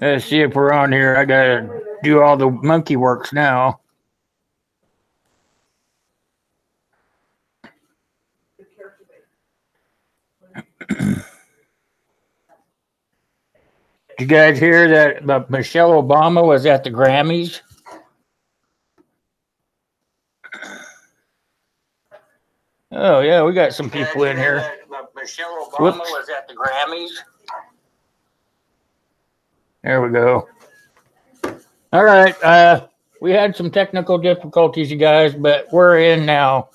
Let's see if we're on here. I gotta do all the monkey works now. Did you guys hear that Michelle Obama was at the Grammys? Oh, yeah, we got some people in here. Michelle Obama was at the Grammys. There we go. All right. We had some technical difficulties, you guys, but we're in now.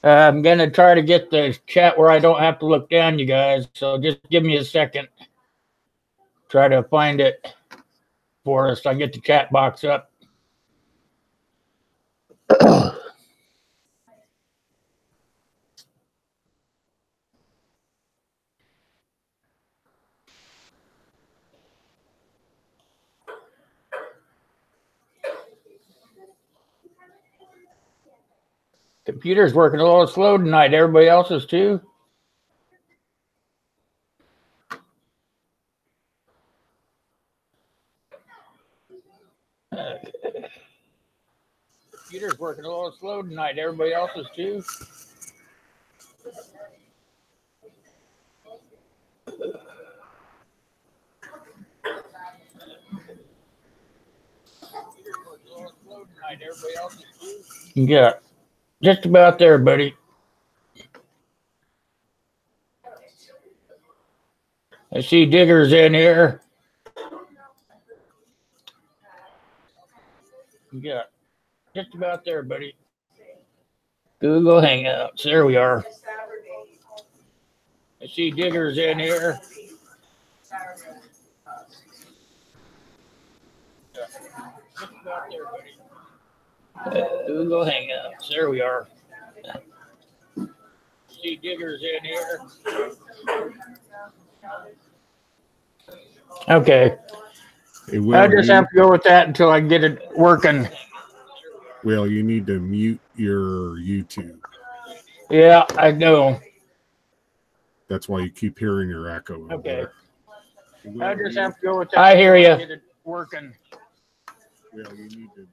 I'm going to try to get the chat where I don't have to look down, you guys. So just give me a second. Try to find it for us. I get the chat box up. Computer's working a little slow tonight. Everybody else is too. Computer's working a little slow tonight. Everybody else is too. Yeah, just about there, buddy. I see Digger's in here. Yeah, just about there, buddy. Google Hangouts. There we are. I see Digger's in here. Just about there, buddy. Google Hangouts. There we are. See Digger's in here. Okay. Hey, Will, I just have to go with that until I get it working. Will, you need to mute your YouTube. Yeah, I know. That's why you keep hearing your echo. Okay. Will, I just have to go with that. I hear you. Get it working. Will, you need to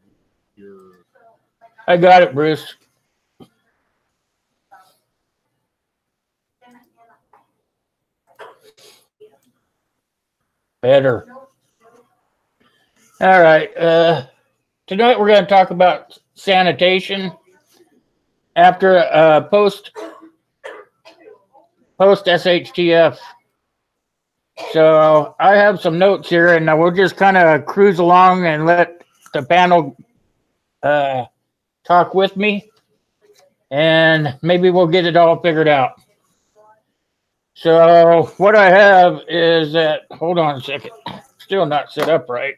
your. I got it, Bruce. Better. All right. Tonight we're going to talk about sanitation after post SHTF. So I have some notes here, and we'll just kind of cruise along and let the panel talk with me, and maybe we'll get it all figured out. So what I have is that, hold on a second, still not set up right.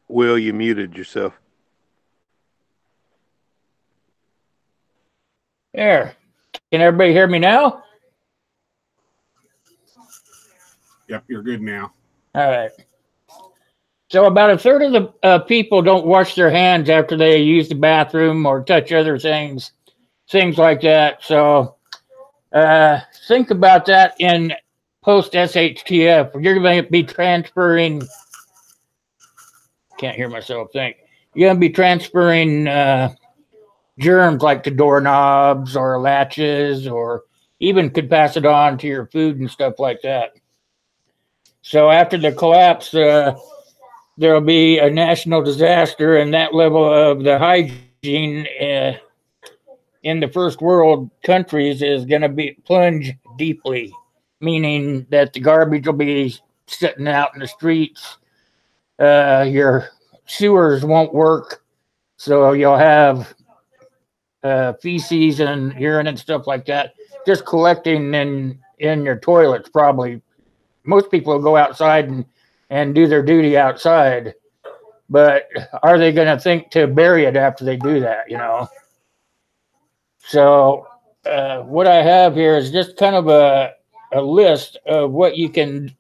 Will, you muted yourself. There. Can everybody hear me now? Yep, you're good now. All right. So about a third of the people don't wash their hands after they use the bathroom or touch other things like that. So think about that in post SHTF. You're going to be transferring. Can't hear myself think. You're going to be transferring germs like to doorknobs or latches, or even could pass it on to your food and stuff like that. So after the collapse, there'll be a national disaster, and that level of the hygiene in the first world countries is going to be plunged deeply, meaning that the garbage will be sitting out in the streets. Your sewers won't work, so you'll have feces and urine and stuff like that just collecting in your toilets. Probably most people will go outside and do their duty outside, but are they going to think to bury it after they do that, you know? So what I have here is just kind of a list of what you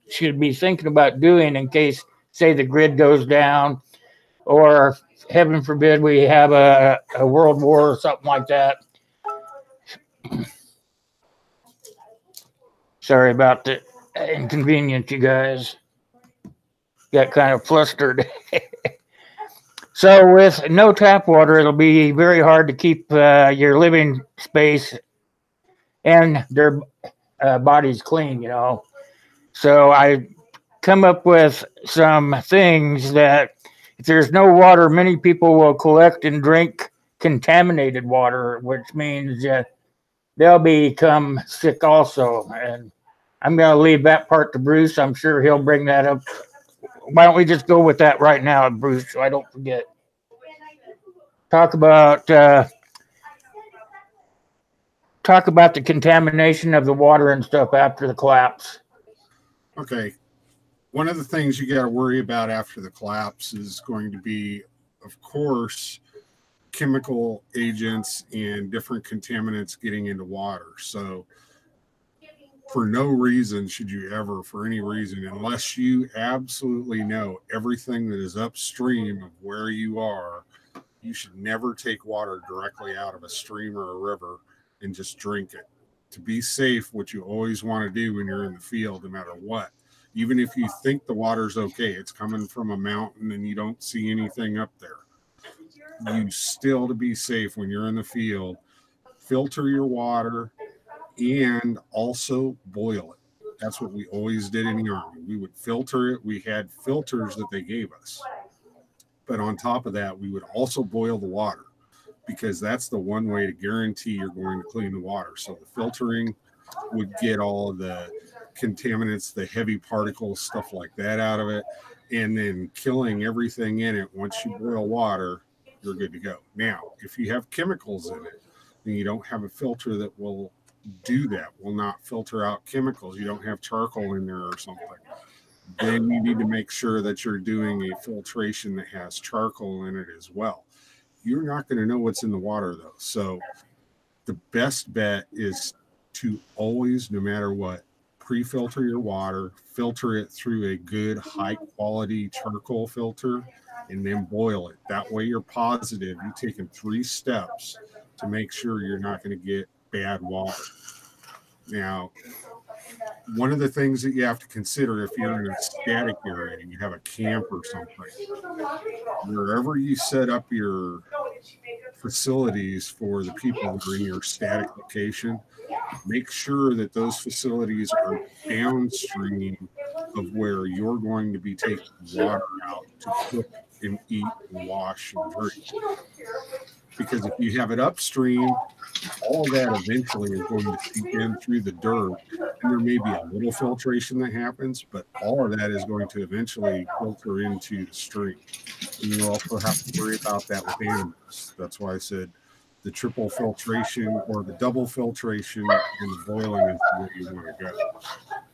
should be thinking about doing in case, say, the grid goes down, or heaven forbid we have a world war or something like that. Sorry about the inconvenience, you guys. Got kind of flustered. So with no tap water, it'll be very hard to keep your living space and their bodies clean, you know. So I come up with some things that if there's no water, many people will collect and drink contaminated water, which means they'll become sick also. And I'm going to leave that part to Bruce. I'm sure he'll bring that up. Why don't we just go with that right now, Bruce, so I don't forget. Talk about the contamination of the water and stuff after the collapse. Okay. One of the things you got to worry about after the collapse is going to be, of course, chemical agents and different contaminants getting into water. So for no reason should you ever, for any reason, unless you absolutely know everything that is upstream of where you are, you should never take water directly out of a stream or a river and just drink it. To be safe, what you always want to do when you're in the field, no matter what, even if you think the water's okay, it's coming from a mountain and you don't see anything up there, you still, to be safe when you're in the field, filter your water and also boil it. That's what we always did in the Army. We would filter it. We had filters that they gave us. But on top of that, we would also boil the water, because that's the one way to guarantee you're going to clean the water. So the filtering would get all of the contaminants, the heavy particles, stuff like that out of it, and then killing everything in it. Once you boil water, you're good to go. Now, if you have chemicals in it, then you don't have a filter that will do that, will not filter out chemicals. You don't have charcoal in there or something. Then you need to make sure that you're doing a filtration that has charcoal in it as well. You're not going to know what's in the water, though. So the best bet is to always, no matter what, pre-filter your water, filter it through a good high-quality charcoal filter, and then boil it. That way you're positive. You've taken 3 steps to make sure you're not going to get bad water. Now, one of the things that you have to consider if you're in a static area and you have a camp or something, wherever you set up your facilities for the people that are in your static location, make sure that those facilities are downstream of where you're going to be taking water out to cook and eat and wash and drink. Because if you have it upstream, all that eventually is going to seep in through the dirt, and there may be a little filtration that happens, but all of that is going to eventually filter into the stream. And you also have to worry about that with animals. That's why I said the triple filtration or the double filtration and the boiling is where you want to go.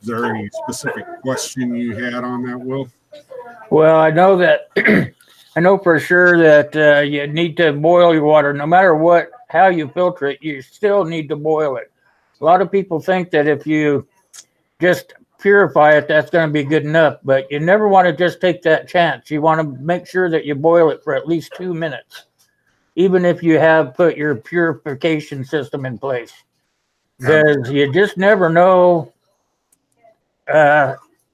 Is there any specific question you had on that, Will? Well, I know that I know for sure that you need to boil your water. No matter how you filter it, you still need to boil it. A lot of people think that if you just purify it, that's going to be good enough, but you never want to just take that chance. You want to make sure that you boil it for at least 2 minutes, even if you have put your purification system in place, because you just never know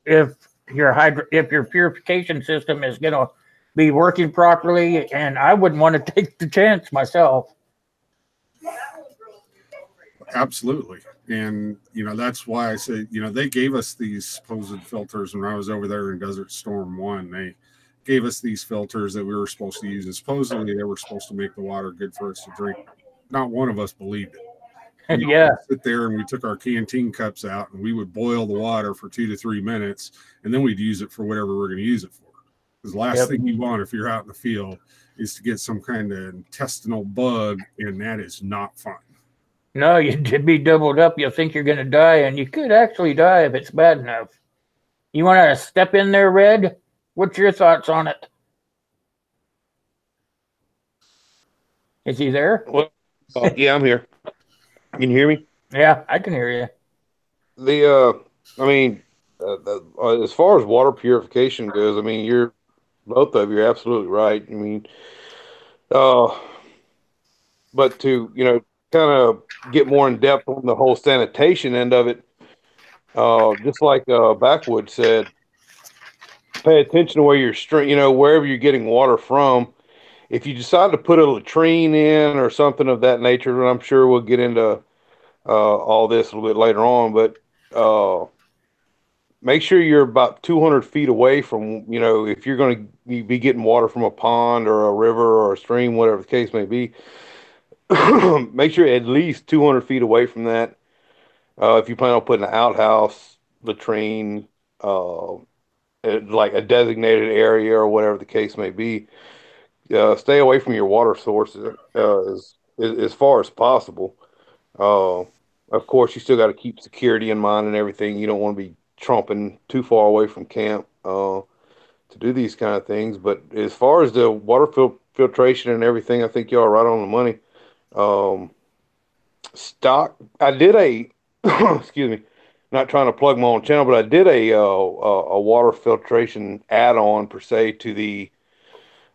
if your purification system is going to be working properly, and I wouldn't want to take the chance myself. Absolutely. And, that's why I said, they gave us these supposed filters when I was over there in Desert Storm 1. They gave us these filters that we were supposed to use, and supposedly they were supposed to make the water good for us to drink. Not one of us believed it. Yeah. We'd sit there and we took our canteen cups out and we would boil the water for 2 to 3 minutes, and then we'd use it for whatever we're going to use it for. Because the last thing you want if you're out in the field is to get some kind of intestinal bug, and that is not fun. No, you'd be doubled up. You'll think you're going to die, and you could actually die if it's bad enough. You want to step in there, Red? What's your thoughts on it? Is he there? Well, yeah, I'm here. Can you hear me? Yeah, I can hear you. As far as water purification goes, I mean, you're absolutely right. I mean, but to, kind of get more in depth on the whole sanitation end of it, just like Backwood said, pay attention to where wherever you're getting water from. If you decide to put a latrine in or something of that nature, and I'm sure we'll get into all this a little bit later on, but make sure you're about 200 feet away from, if you're going to be getting water from a pond or a river or a stream, whatever the case may be, make sure at least 200 feet away from that. If you plan on putting an outhouse, latrine, like a designated area or whatever the case may be, stay away from your water sources as far as possible. Of course, you still got to keep security in mind and everything. You don't want to be trumping too far away from camp to do these kind of things. But as far as the water filtration and everything, I think y'all are right on the money. I did a, excuse me, not trying to plug my own channel, but I did a water filtration add-on per se to the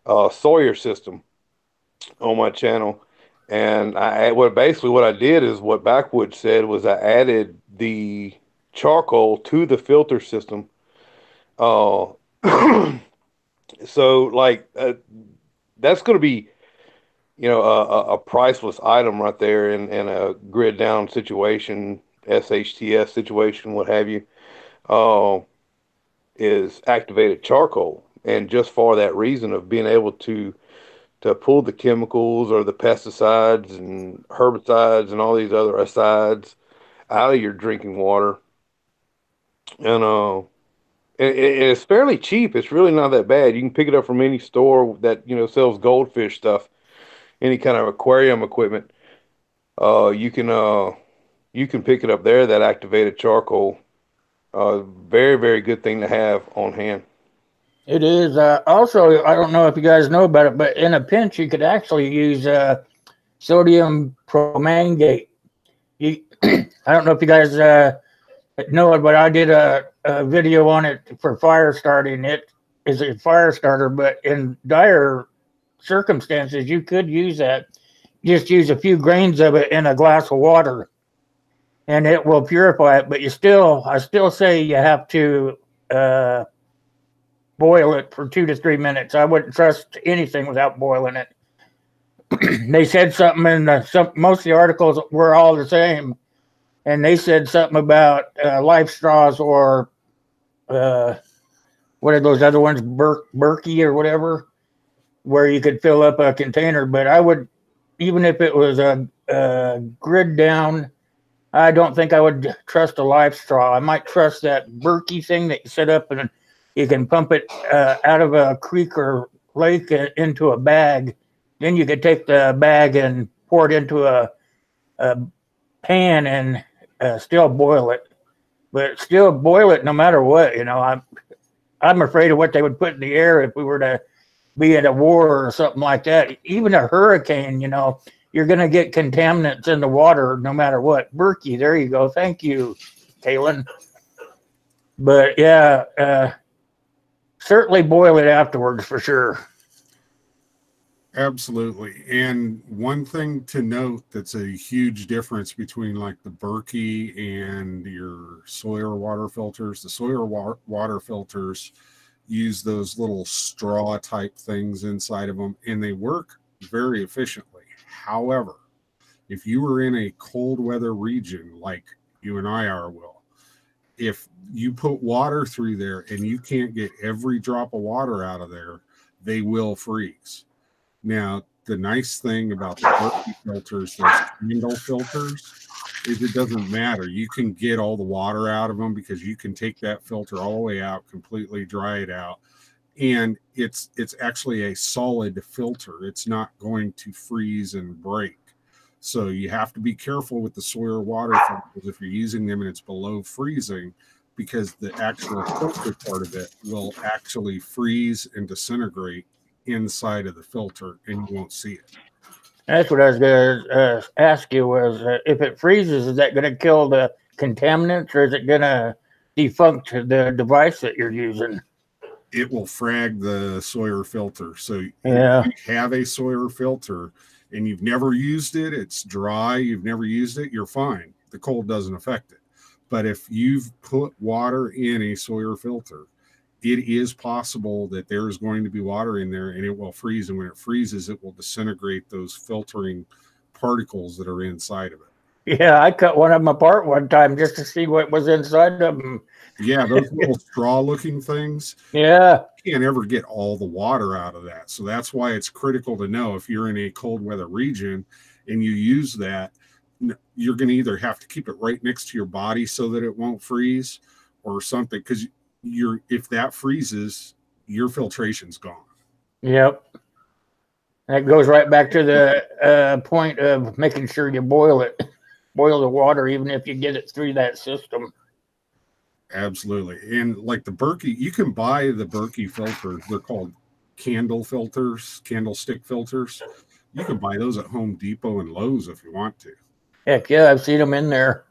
Sawyer system on my channel. And what I did is what Backwood said was I added the charcoal to the filter system. So like that's going to be, a priceless item right there in a grid down situation, SHTS situation, what have you, is activated charcoal. And just for that reason of being able to pull the chemicals or the pesticides and herbicides and all these other asides out of your drinking water. And it's fairly cheap. It's really not that bad. You can pick it up from any store that, sells goldfish stuff, any kind of aquarium equipment. You can pick it up there, that activated charcoal. Very, very good thing to have on hand. It is. Also, I don't know if you guys know about it, but in a pinch, you could actually use sodium permangate. I don't know if you guys know it, but I did a video on it for fire starting. It is a fire starter, but in dire circumstances, you could use that. Just use a few grains of it in a glass of water, and it will purify it. But I still say you have to boil it for 2 to 3 minutes. I wouldn't trust anything without boiling it. They said something in most of the articles were all the same, and they said something about life straws or what are those other ones, Berkey or whatever, where you could fill up a container. But I would, even if it was a grid down, I don't think I would trust a life straw. I might trust that Berkey thing that you set up and you can pump it out of a creek or lake into a bag. Then you could take the bag and pour it into a pan and still boil it. But still boil it no matter what. I'm afraid of what they would put in the air if we were to be at a war or something like that. Even a hurricane, you're going to get contaminants in the water no matter what. Berkey, there you go. Thank you, Kaylin. But yeah, certainly boil it afterwards for sure. Absolutely. And one thing to note that's a huge difference between like the Berkey and your Sawyer water filters. The Sawyer water filters use those little straw type things inside of them, and they work very efficiently. However, if you were in a cold weather region like you and I are, Will, if you put water through there and you can't get every drop of water out of there, they will freeze. Now, the nice thing about the Berkey filters, those candle filters, is it doesn't matter. You can get all the water out of them because you can take that filter all the way out, completely dry it out, and it's actually a solid filter. It's not going to freeze and break. So you have to be careful with the Sawyer water filters if you're using them and it's below freezing, because the actual filter part of it will actually freeze and disintegrate inside of the filter, and you won't see it. That's what I was going to ask you was if it freezes, is that going to kill the contaminants, or is it going to defunct the device that you're using? It will frag the Sawyer filter. So Yeah. if you have a Sawyer filter and you've never used it, it's dry, you've never used it, you're fine. The cold doesn't affect it. But if you've put water in a Sawyer filter, it is possible that there is going to be water in there and it will freeze. And when it freezes, it will disintegrate those filtering particles that are inside of it. Yeah, I cut one of them apart one time just to see what was inside of them. Yeah, those little straw-looking things. Yeah. You can't ever get all the water out of that. So that's why it's critical to know if you're in a cold weather region and you use that, you're going to either have to keep it right next to your body so that it won't freeze or something, because if that freezes, your filtration's gone. Yep. That goes right back to the point of making sure you boil the water, even if you get it through that system. Absolutely. And like the Berkey, you can buy the Berkey filters. They're called candlestick filters. You can buy those at Home Depot and Lowe's if you want to. Heck yeah, I've seen them in there.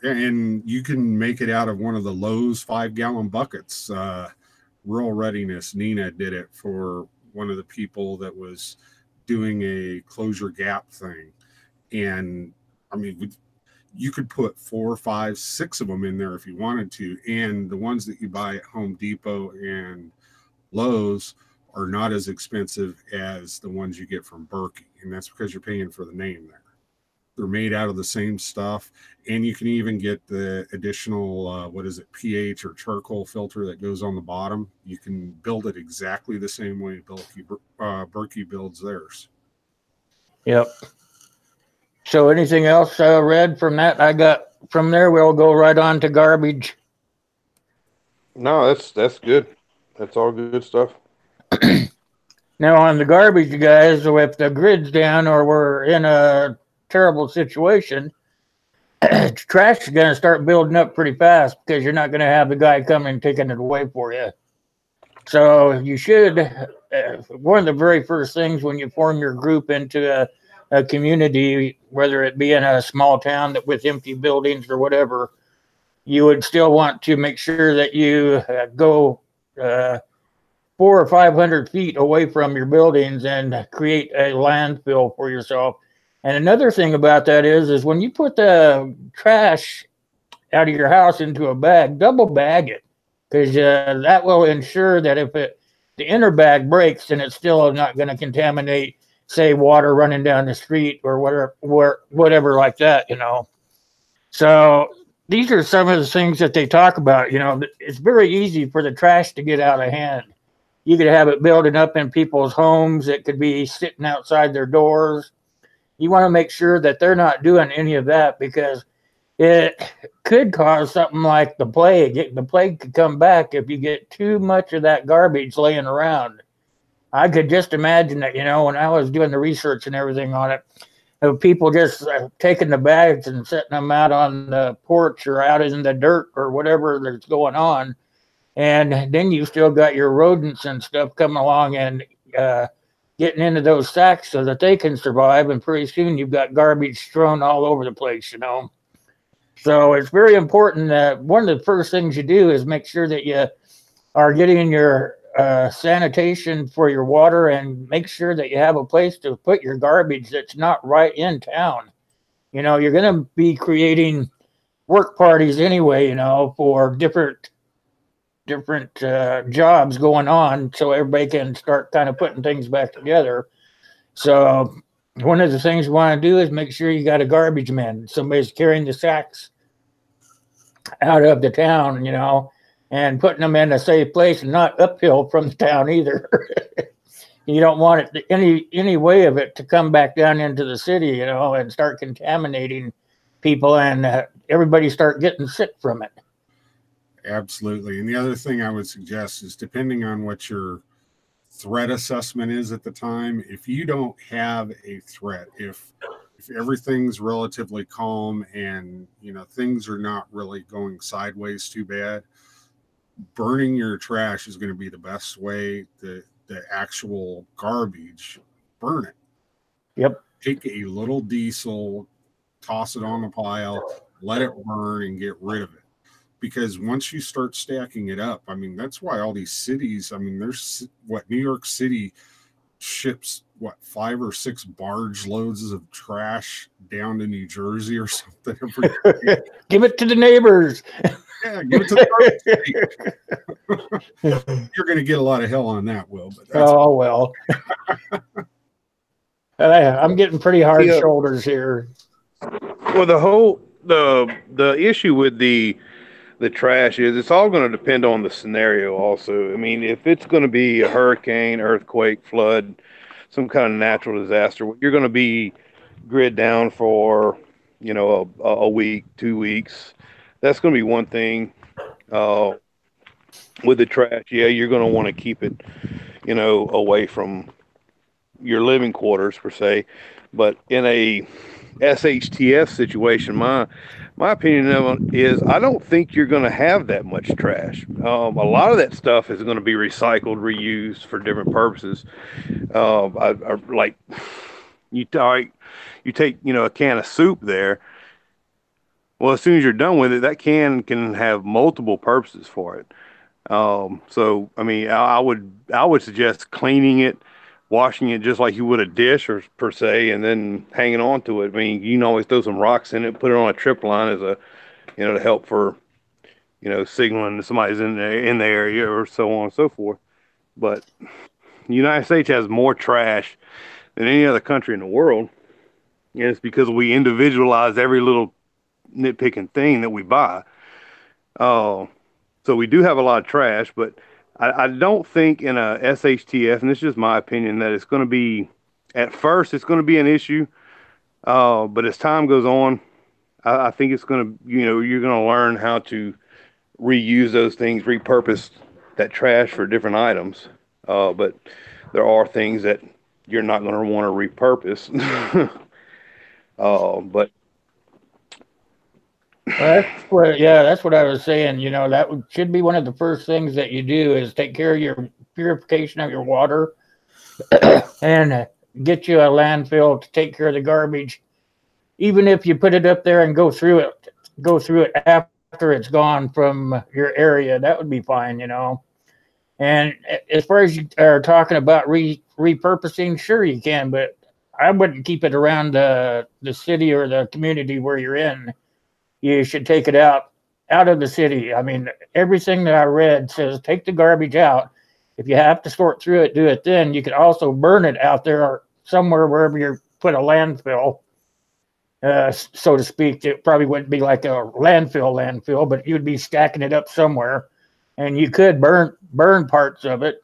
And you can make it out of one of the Lowe's 5-gallon buckets. Rural Readiness, Nina did it for one of the people that was doing a closure gap thing. And I mean, you could put 4, 5, 6 of them in there if you wanted to. And the ones that you buy at Home Depot and Lowe's are not as expensive as the ones you get from Berkey. And that's because you're paying for the name there. They're made out of the same stuff. And you can even get the additional, pH or charcoal filter that goes on the bottom. You can build it exactly the same way Berkey builds theirs. Yep. So anything else, Red, from that? I got from there, we'll go right on to garbage. No, that's good. That's all good stuff. Now on the garbage, you guys, if the grid's down or we're in a terrible situation, trash is going to start building up pretty fast because you're not going to have the guy coming and taking it away for you. So you should, one of the very first things when you form your group into a community, whether it be in a small town that with empty buildings or whatever, you would still want to make sure that you go 400 or 500 feet away from your buildings and create a landfill for yourself. And another thing about that is when you put the trash out of your house into a bag, double bag it, because that will ensure that if the inner bag breaks, then it's still not going to contaminate, say, water running down the street or whatever like that, you know. So these are some of the things that they talk about. You know, it's very easy for the trash to get out of hand. You could have it building up in people's homes. It could be sitting outside their doors. You want to make sure that they're not doing any of that, because it could cause something like the plague. The plague could come back if you get too much of that garbage laying around. I could just imagine that, you know, when I was doing the research and everything on it, of people just taking the bags and setting them out on the porch or out in the dirt or whatever that's going on. And then you still got your rodents and stuff coming along and getting into those sacks so that they can survive. And pretty soon you've got garbage thrown all over the place, you know. So it's very important that one of the first things you do is make sure that you are getting your sanitation for your water, and make sure that you have a place to put your garbage that's not right in town. You know, you're going to be creating work parties anyway, you know, for different jobs going on, so everybody can start kind of putting things back together. So one of the things you want to do is make sure you got a garbage man. Somebody's carrying the sacks out of the town, you know, and putting them in a safe place and not uphill from the town either. You don't want it any way of it to come back down into the city, you know, and start contaminating people, and everybody start getting sick from it. Absolutely. And the other thing I would suggest is, depending on what your threat assessment is at the time. If you don't have a threat, if everything's relatively calm and things are not really going sideways too bad, burning your trash is going to be the best way. The actual garbage, burn it. Yep. Take a little diesel, toss it on the pile, let it burn, and get rid of it. Because once you start stacking it up, I mean, that's why all these cities, I mean, there's New York City ships 5 or 6 barge loads of trash down to New Jersey or something. Give it to the neighbors. Yeah, give it to the garbage. You're going to get a lot of hell on that, Will. But well. I'm getting pretty hard shoulders here. Well, the issue with the trash is it's all going to depend on the scenario also. I mean, if it's going to be a hurricane, earthquake, flood, some kind of natural disaster, you're going to be grid down for, a week, 2 weeks. That's going to be one thing. With the trash, yeah, you're going to want to keep it, away from your living quarters per se. But in a SHTF situation, my opinion of it is I don't think you're going to have that much trash. A lot of that stuff is going to be recycled, reused for different purposes. Like you take a can of soup there. Well, as soon as you're done with it, that can have multiple purposes for it. So I mean, I would suggest cleaning it, washing it just like you would a dish or per se, and then hanging on to it. I mean, you can always throw some rocks in it, put it on a trip line as a, to help for, signaling that somebody's in the area or so on and so forth. But the United States has more trash than any other country in the world. And it's because we individualize every little nitpicking thing that we buy. So we do have a lot of trash, but I don't think in a SHTF, and this is just my opinion, that it's going to be, at first, it's going to be an issue. But as time goes on, I think it's going to, you're going to learn how to reuse those things, repurpose that trash for different items. But there are things that you're not going to want to repurpose. But that's what I was saying. That should be one of the first things that you do is take care of your purification of your water and get you a landfill to take care of the garbage. Even if you put it up there and go through it after it's gone from your area, that would be fine, And as far as you are talking about repurposing, sure you can, but I wouldn't keep it around the city or the community where you're in. You should take it out of the city. I mean, everything that I read says take the garbage out. If you have to sort through it, do it then. You could also burn it out there or somewhere wherever you put a landfill, so to speak. It probably wouldn't be like a landfill, but you'd be stacking it up somewhere. And you could burn parts of it,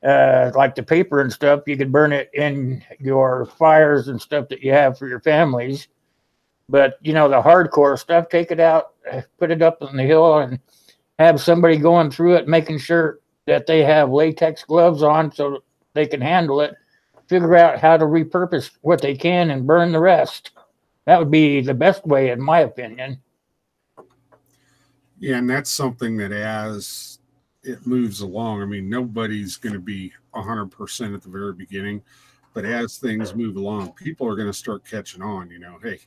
like the paper and stuff. You could burn it in your fires and stuff that you have for your families. But, the hardcore stuff, take it out, put it up on the hill, and have somebody going through it, making sure that they have latex gloves on so they can handle it, figure out how to repurpose what they can and burn the rest. That would be the best way, in my opinion. Yeah, and that's something that as it moves along, I mean, nobody's going to be 100% at the very beginning, but as things move along, people are going to start catching on, hey,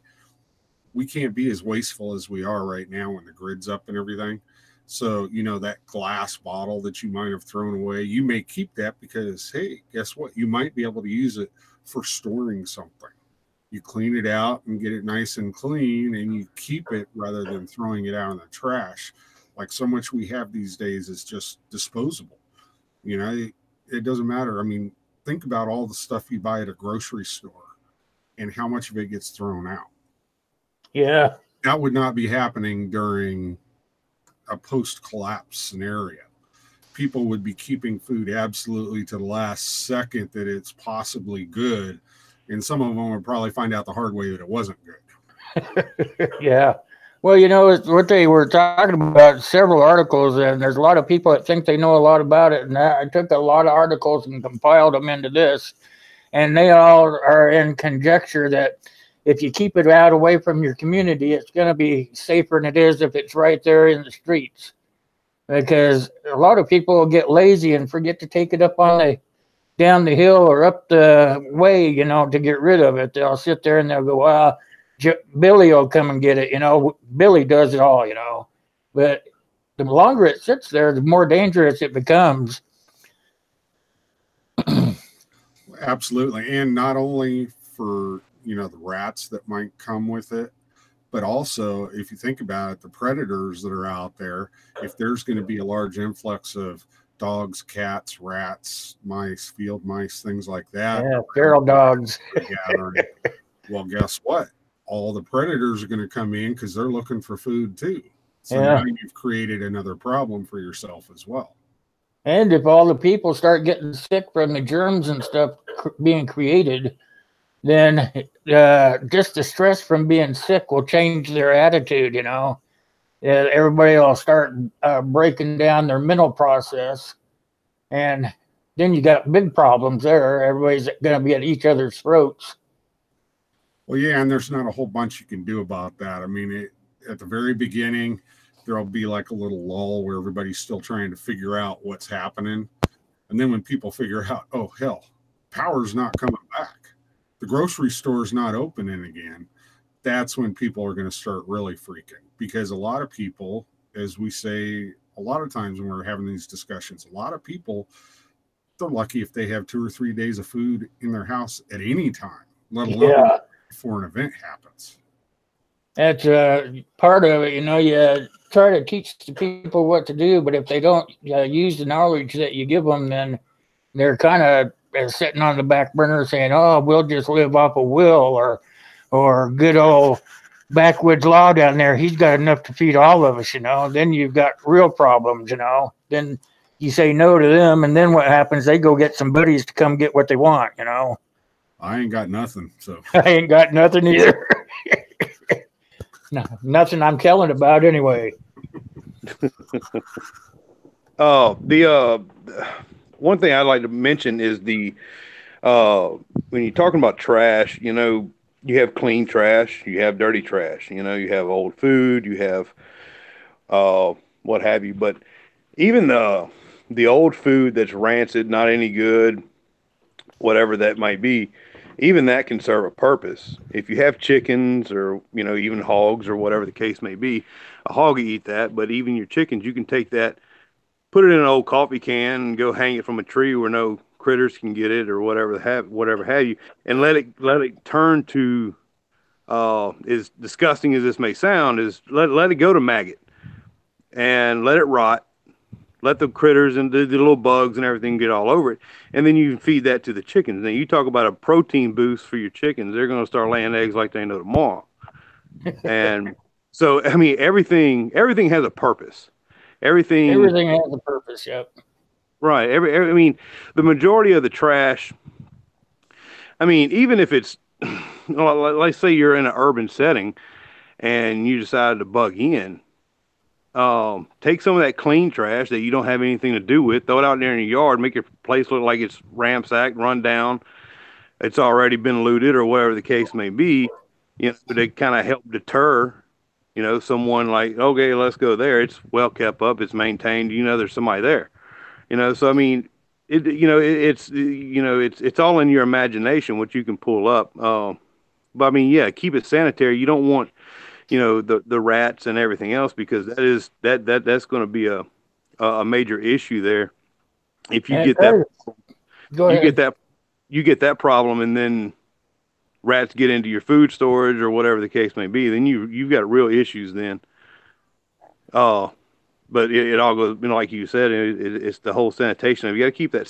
we can't be as wasteful as we are right now when the grid's up and everything. So, that glass bottle that you might have thrown away, you may keep that because, hey, guess what? You might be able to use it for storing something. You clean it out and get it nice and clean, and you keep it rather than throwing it out in the trash. Like so much we have these days is just disposable. It doesn't matter. I mean, think about all the stuff you buy at a grocery store and how much of it gets thrown out. Yeah. That would not be happening during a post-collapse scenario. People would be keeping food absolutely to the last second that it's possibly good. And some of them would probably find out the hard way that it wasn't good. Yeah. Well, it's what they were talking about, several articles, and there's a lot of people that think they know a lot about it. And I took a lot of articles and compiled them into this, and they all are in conjecture that if you keep it out away from your community, it's going to be safer than it is if it's right there in the streets. Because a lot of people will get lazy and forget to take it up on the down the hill or up the way, to get rid of it. They'll sit there and they'll go, well, Billy will come and get it. Billy does it all. But the longer it sits there, the more dangerous it becomes. Absolutely. And not only for, the rats that might come with it, but also if you think about it, the predators that are out there, if there's going to be a large influx of dogs, cats, rats, mice, field mice, things like that. Yeah, feral dogs. Well, guess what? All the predators are going to come in because they're looking for food too. So now you've created another problem for yourself as well. And if all the people start getting sick from the germs and stuff being created, then just the stress from being sick will change their attitude, everybody will start breaking down their mental process. And then you got big problems there. Everybody's going to be at each other's throats. Well, yeah, and there's not a whole bunch you can do about that. I mean, at the very beginning, there'll be like a little lull where everybody's still trying to figure out what's happening. And then when people figure out, oh, hell, power's not coming back, the grocery store's not opening again, that's when people are going to start really freaking. Because a lot of people, as we say a lot of times when we're having these discussions, a lot of people, they're lucky if they have 2 or 3 days of food in their house at any time, let alone before an event happens. That's part of it. You try to teach the people what to do, but if they don't use the knowledge that you give them, then they're kind of sitting on the back burner saying, oh, we'll just live off of Will or good old backwoods law down there. He's got enough to feed all of us, Then you've got real problems, Then you say no to them, and then what happens? They go get some buddies to come get what they want, I ain't got nothing, so. I ain't got nothing either. No, nothing I'm telling about anyway. The one thing I'd like to mention is when you're talking about trash, you have clean trash, you have dirty trash, you have old food, you have what have you. But even the old food that's rancid, not any good, whatever that might be, even that can serve a purpose. If you have chickens or, even hogs or whatever the case may be, a hog will eat that, but even your chickens, you can take that, put it in an old coffee can and go hang it from a tree where no critters can get it or whatever have you, and let it turn to, as disgusting as this may sound, is let it go to maggot and let it rot. Let the critters and the little bugs and everything get all over it. And then you feed that to the chickens. Now, you talk about a protein boost for your chickens. They're going to start laying eggs like they know tomorrow. And so, I mean, everything has a purpose. Everything has a purpose, yep. Right. I mean, the majority of the trash, I mean, even if it's, let's say you're in an urban setting and you decided to bug in, take some of that clean trash that you don't have anything to do with, throw it out there in your yard, make your place look like it's ransacked, run down, it's already been looted or whatever the case may be, to kind of help deter, someone like, okay, let's go there. It's well kept up, it's maintained, there's somebody there, so I mean, it's all in your imagination, what you can pull up. But I mean, yeah, keep it sanitary. You don't want, the rats and everything else, because that's going to be a major issue there. If you get that, you get that problem, and then rats get into your food storage or whatever the case may be, then you've got real issues then. But it all goes, like you said, it's the whole sanitation. You got to keep that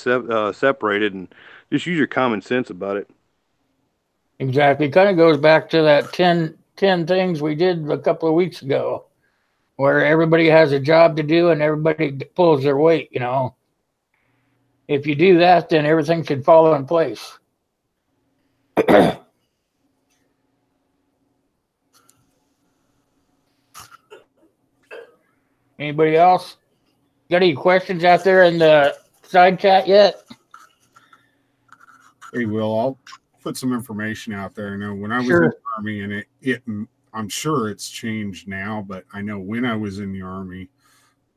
separated and just use your common sense about it. Exactly. It kind of goes back to that 10 things we did a couple of weeks ago, where everybody has a job to do and everybody pulls their weight, If you do that, then everything should fall in place. Anybody else? Got any questions out there in the side chat yet? Hey, Will, I'll put some information out there. I know when I was in Sure. the Army, and I'm sure it's changed now, but I know when I was in the Army,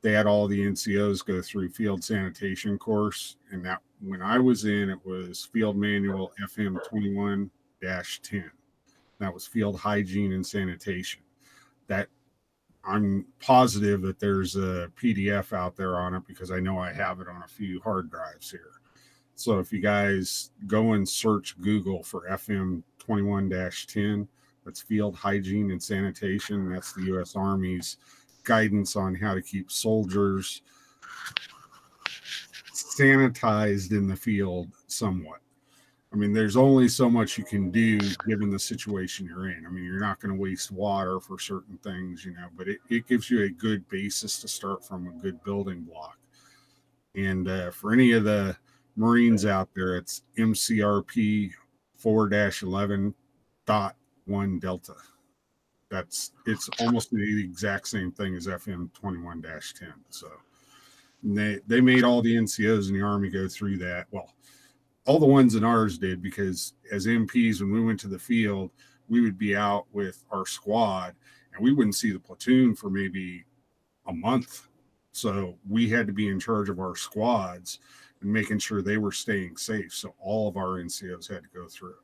they had all the NCOs go through field sanitation course. And that when I was in, it was Field Manual FM 21-10. That was field hygiene and sanitation. That I'm positive that there's a PDF out there on it because I know I have it on a few hard drives here. So if you guys go and search Google for FM 21-10, that's field hygiene and sanitation. That's the U.S. Army's guidance on how to keep soldiers sanitized in the field somewhat. I mean, there's only so much you can do given the situation you're in. I mean, you're not going to waste water for certain things, but it gives you a good basis to start from, a good building block. And for any of the Marines out there, it's MCRP 4-11.1 Delta. It's almost the exact same thing as FM 21-10. So they made all the NCOs in the Army go through that. Well, all the ones in ours did, because as MPs, when we went to the field, we would be out with our squad and we wouldn't see the platoon for maybe a month. So we had to be in charge of our squads and making sure they were staying safe. So all of our NCOs had to go through it.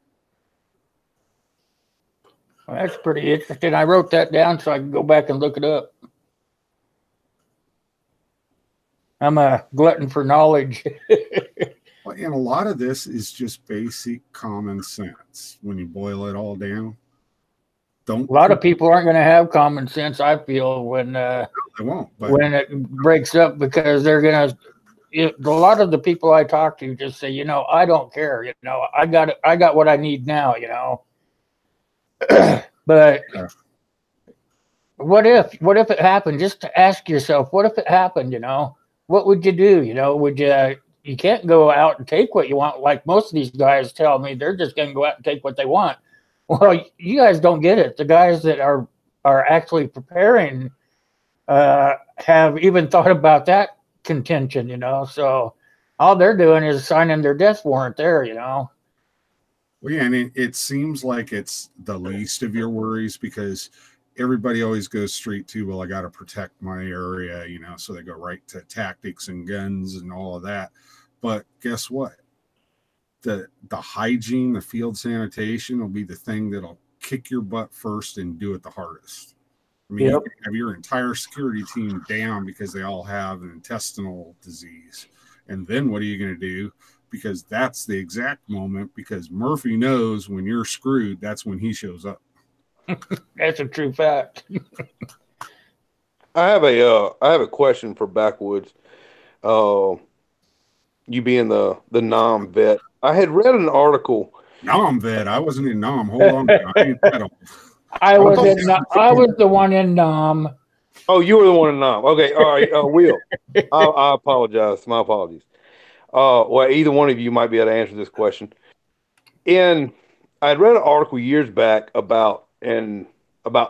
Well, that's pretty interesting. I wrote that down so I can go back and look it up. I'm a glutton for knowledge. And a lot of this is just basic common sense when you boil it all down. A lot of people aren't going to have common sense, I feel, when they won't, when it breaks up, because they're going to. A lot of the people I talk to just say, I don't care. I got what I need now. But what if it happened? Just to ask yourself, what if it happened? What would you do? Would you can't go out and take what you want. Like most of these guys tell me, they're just going to go out and take what they want. Well, you guys don't get it. The guys that are actually preparing have even thought about that contention, So all they're doing is signing their death warrant there, Well, yeah, and it seems like it's the least of your worries, because everybody always goes straight to, well, I got to protect my area, so they go right to tactics and guns and all of that. But guess what? The hygiene, the field sanitation will be the thing that'll kick your butt first and do it the hardest. I mean, You have your entire security team down because they all have an intestinal disease. And then what are you going to do? Because that's the exact moment, because Murphy knows when you're screwed, that's when he shows up. That's a true fact. I have a question for Backwoods. You being the NOM vet, I had read an article. NOM vet, I wasn't in NOM. Hold on, I was the one in NOM. Oh, you were the one in NOM. Okay, all right. Will, I apologize. My apologies. Well, either one of you might be able to answer this question. I had read an article years back about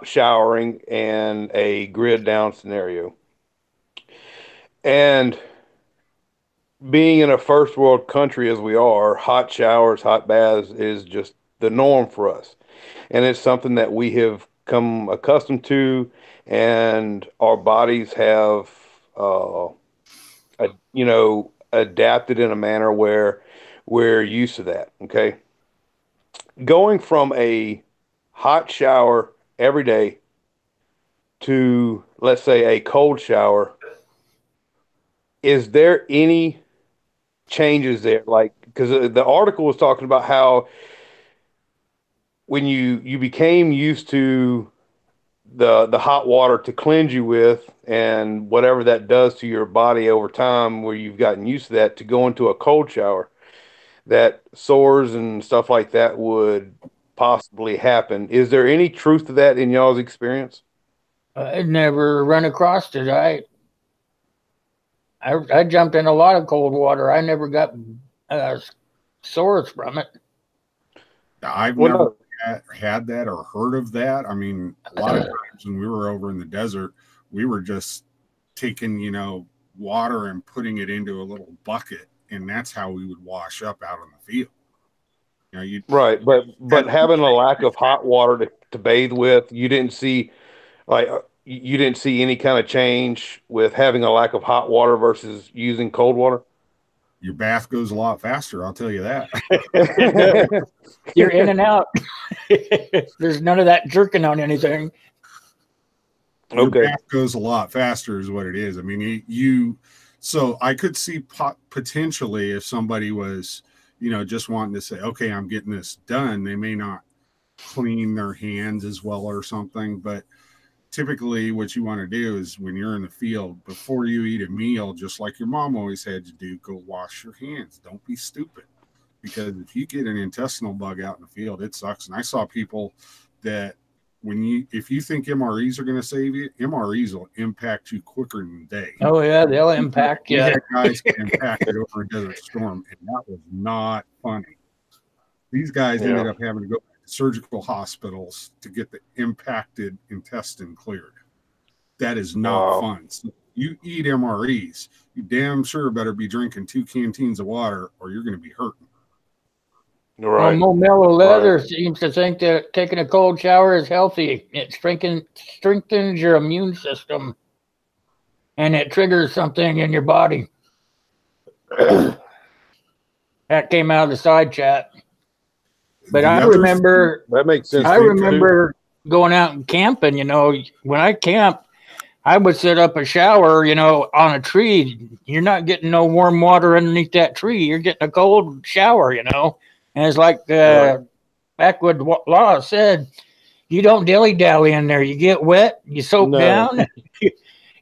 showering and a grid down scenario. And being in a first world country as we are, hot showers, hot baths is just the norm for us. And it's something that we have come accustomed to, and our bodies have, adapted in a manner where we're used to that. Okay. Going from a hot shower every day to, let's say, a cold shower, is there any changes there? Like, because the article was talking about how when you became used to the hot water to cleanse you with, and whatever that does to your body over time, where you've gotten used to that, to go into a cold shower, that sores and stuff like that would possibly happen. Is there any truth to that in y'all's experience? I'd never run across it. I jumped in a lot of cold water. I never got sores from it. I've never had that or heard of that. I mean, a lot of times when we were over in the desert, we were just taking, water and putting it into a little bucket, and that's how we would wash up out on the field. You Right, but having a lack of hot water to bathe with, you didn't see like you didn't see any kind of change with having a lack of hot water versus using cold water. your bath goes a lot faster, I'll tell you that. You're in and out. There's none of that jerking on anything. Your Okay. bath goes a lot faster is what it is. I mean, so I could see potentially if somebody was, just wanting to say, okay, I'm getting this done, they may not clean their hands as well or something. But typically what you want to do is when you're in the field, before you eat a meal, just like your mom always had you do, go wash your hands. Don't be stupid, because if you get an intestinal bug out in the field, it sucks. And I saw people that if you think MREs are going to save you, MREs will impact you quicker than they. Oh yeah, they'll impact you. We had guys get impacted over a Desert Storm, and that was not funny. These guys ended up having to go to surgical hospitals to get the impacted intestine cleared. That is not fun. So you eat MREs, you damn sure better be drinking 2 canteens of water, or you're going to be hurting. Right. Well, Mo Mellow Leather seems to think that taking a cold shower is healthy. It strengthens your immune system, and it triggers something in your body. That came out of the side chat. But I remember That makes sense. I remember going out and camping. When I camped, I would set up a shower, on a tree. You're not getting no warm water underneath that tree. You're getting a cold shower, And it's like Backwood Law said, you don't dilly-dally in there. You get wet, you soak down,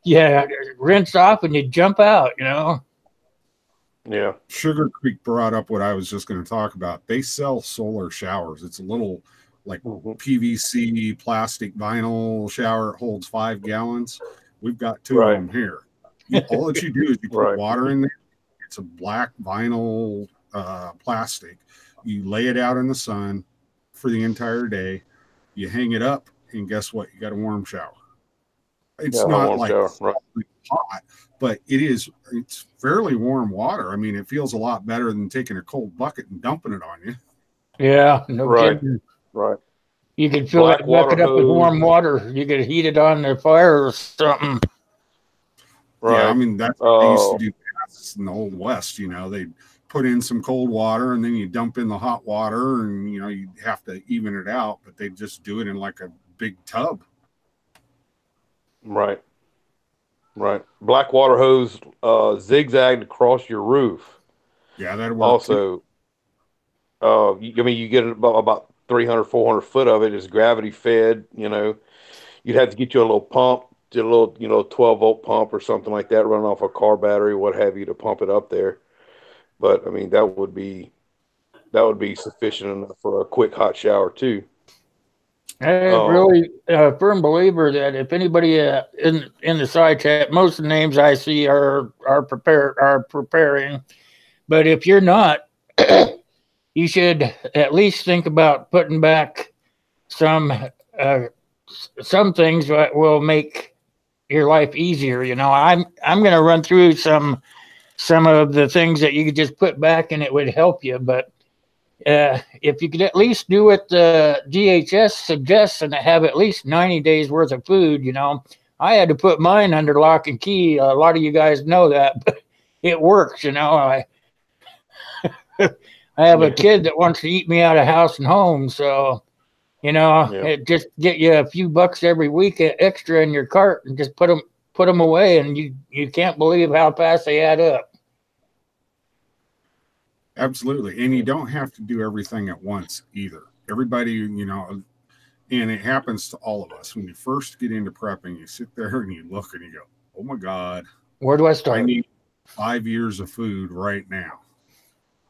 you rinse off, and you jump out, Yeah. Sugar Creek brought up what I was just going to talk about. They sell solar showers. It's a little like PVC plastic vinyl shower. It holds 5 gallons. We've got 2 of them here. All that you do is you put water in there. It's a black vinyl plastic. You lay it out in the sun for the entire day. You hang it up, and guess what? You got a warm shower. It's not like hot, but it's fairly warm water. I mean, it feels a lot better than taking a cold bucket and dumping it on you. Yeah, no kidding. Right. You could fill that bucket up with warm water. You could heat it on the fire or something. Right. Yeah, I mean, that's what they used to do in the Old West. They'd put in some cold water, and then you dump in the hot water, and you have to even it out, but they just do it in like a big tub. Right. Black water hose zigzagged across your roof. Yeah, that works. Also, you get about 300, 400 foot of it is gravity fed. You'd have to get you a little pump, a little 12-volt pump or something like that, running off a car battery, what have you, to pump it up there. But I mean, that would be sufficient enough for a quick hot shower too. I'm really a firm believer that if anybody in the side chat, most of the names I see are preparing, but if you're not, you should at least think about putting back some things that will make your life easier. I'm going to run through some of the things that you could just put back and it would help you. But if you could at least do what the DHS suggests and have at least 90 days worth of food, I had to put mine under lock and key. A lot of you guys know that, but it works. I have a kid that wants to eat me out of house and home. So, it just get you a few bucks every week extra in your cart and just put them away. And you can't believe how fast they add up. Absolutely. And you don't have to do everything at once either. Everybody, and it happens to all of us. When you first get into prepping, you sit there and you look and you go, oh my God, where do I start? I need 5 years of food right now.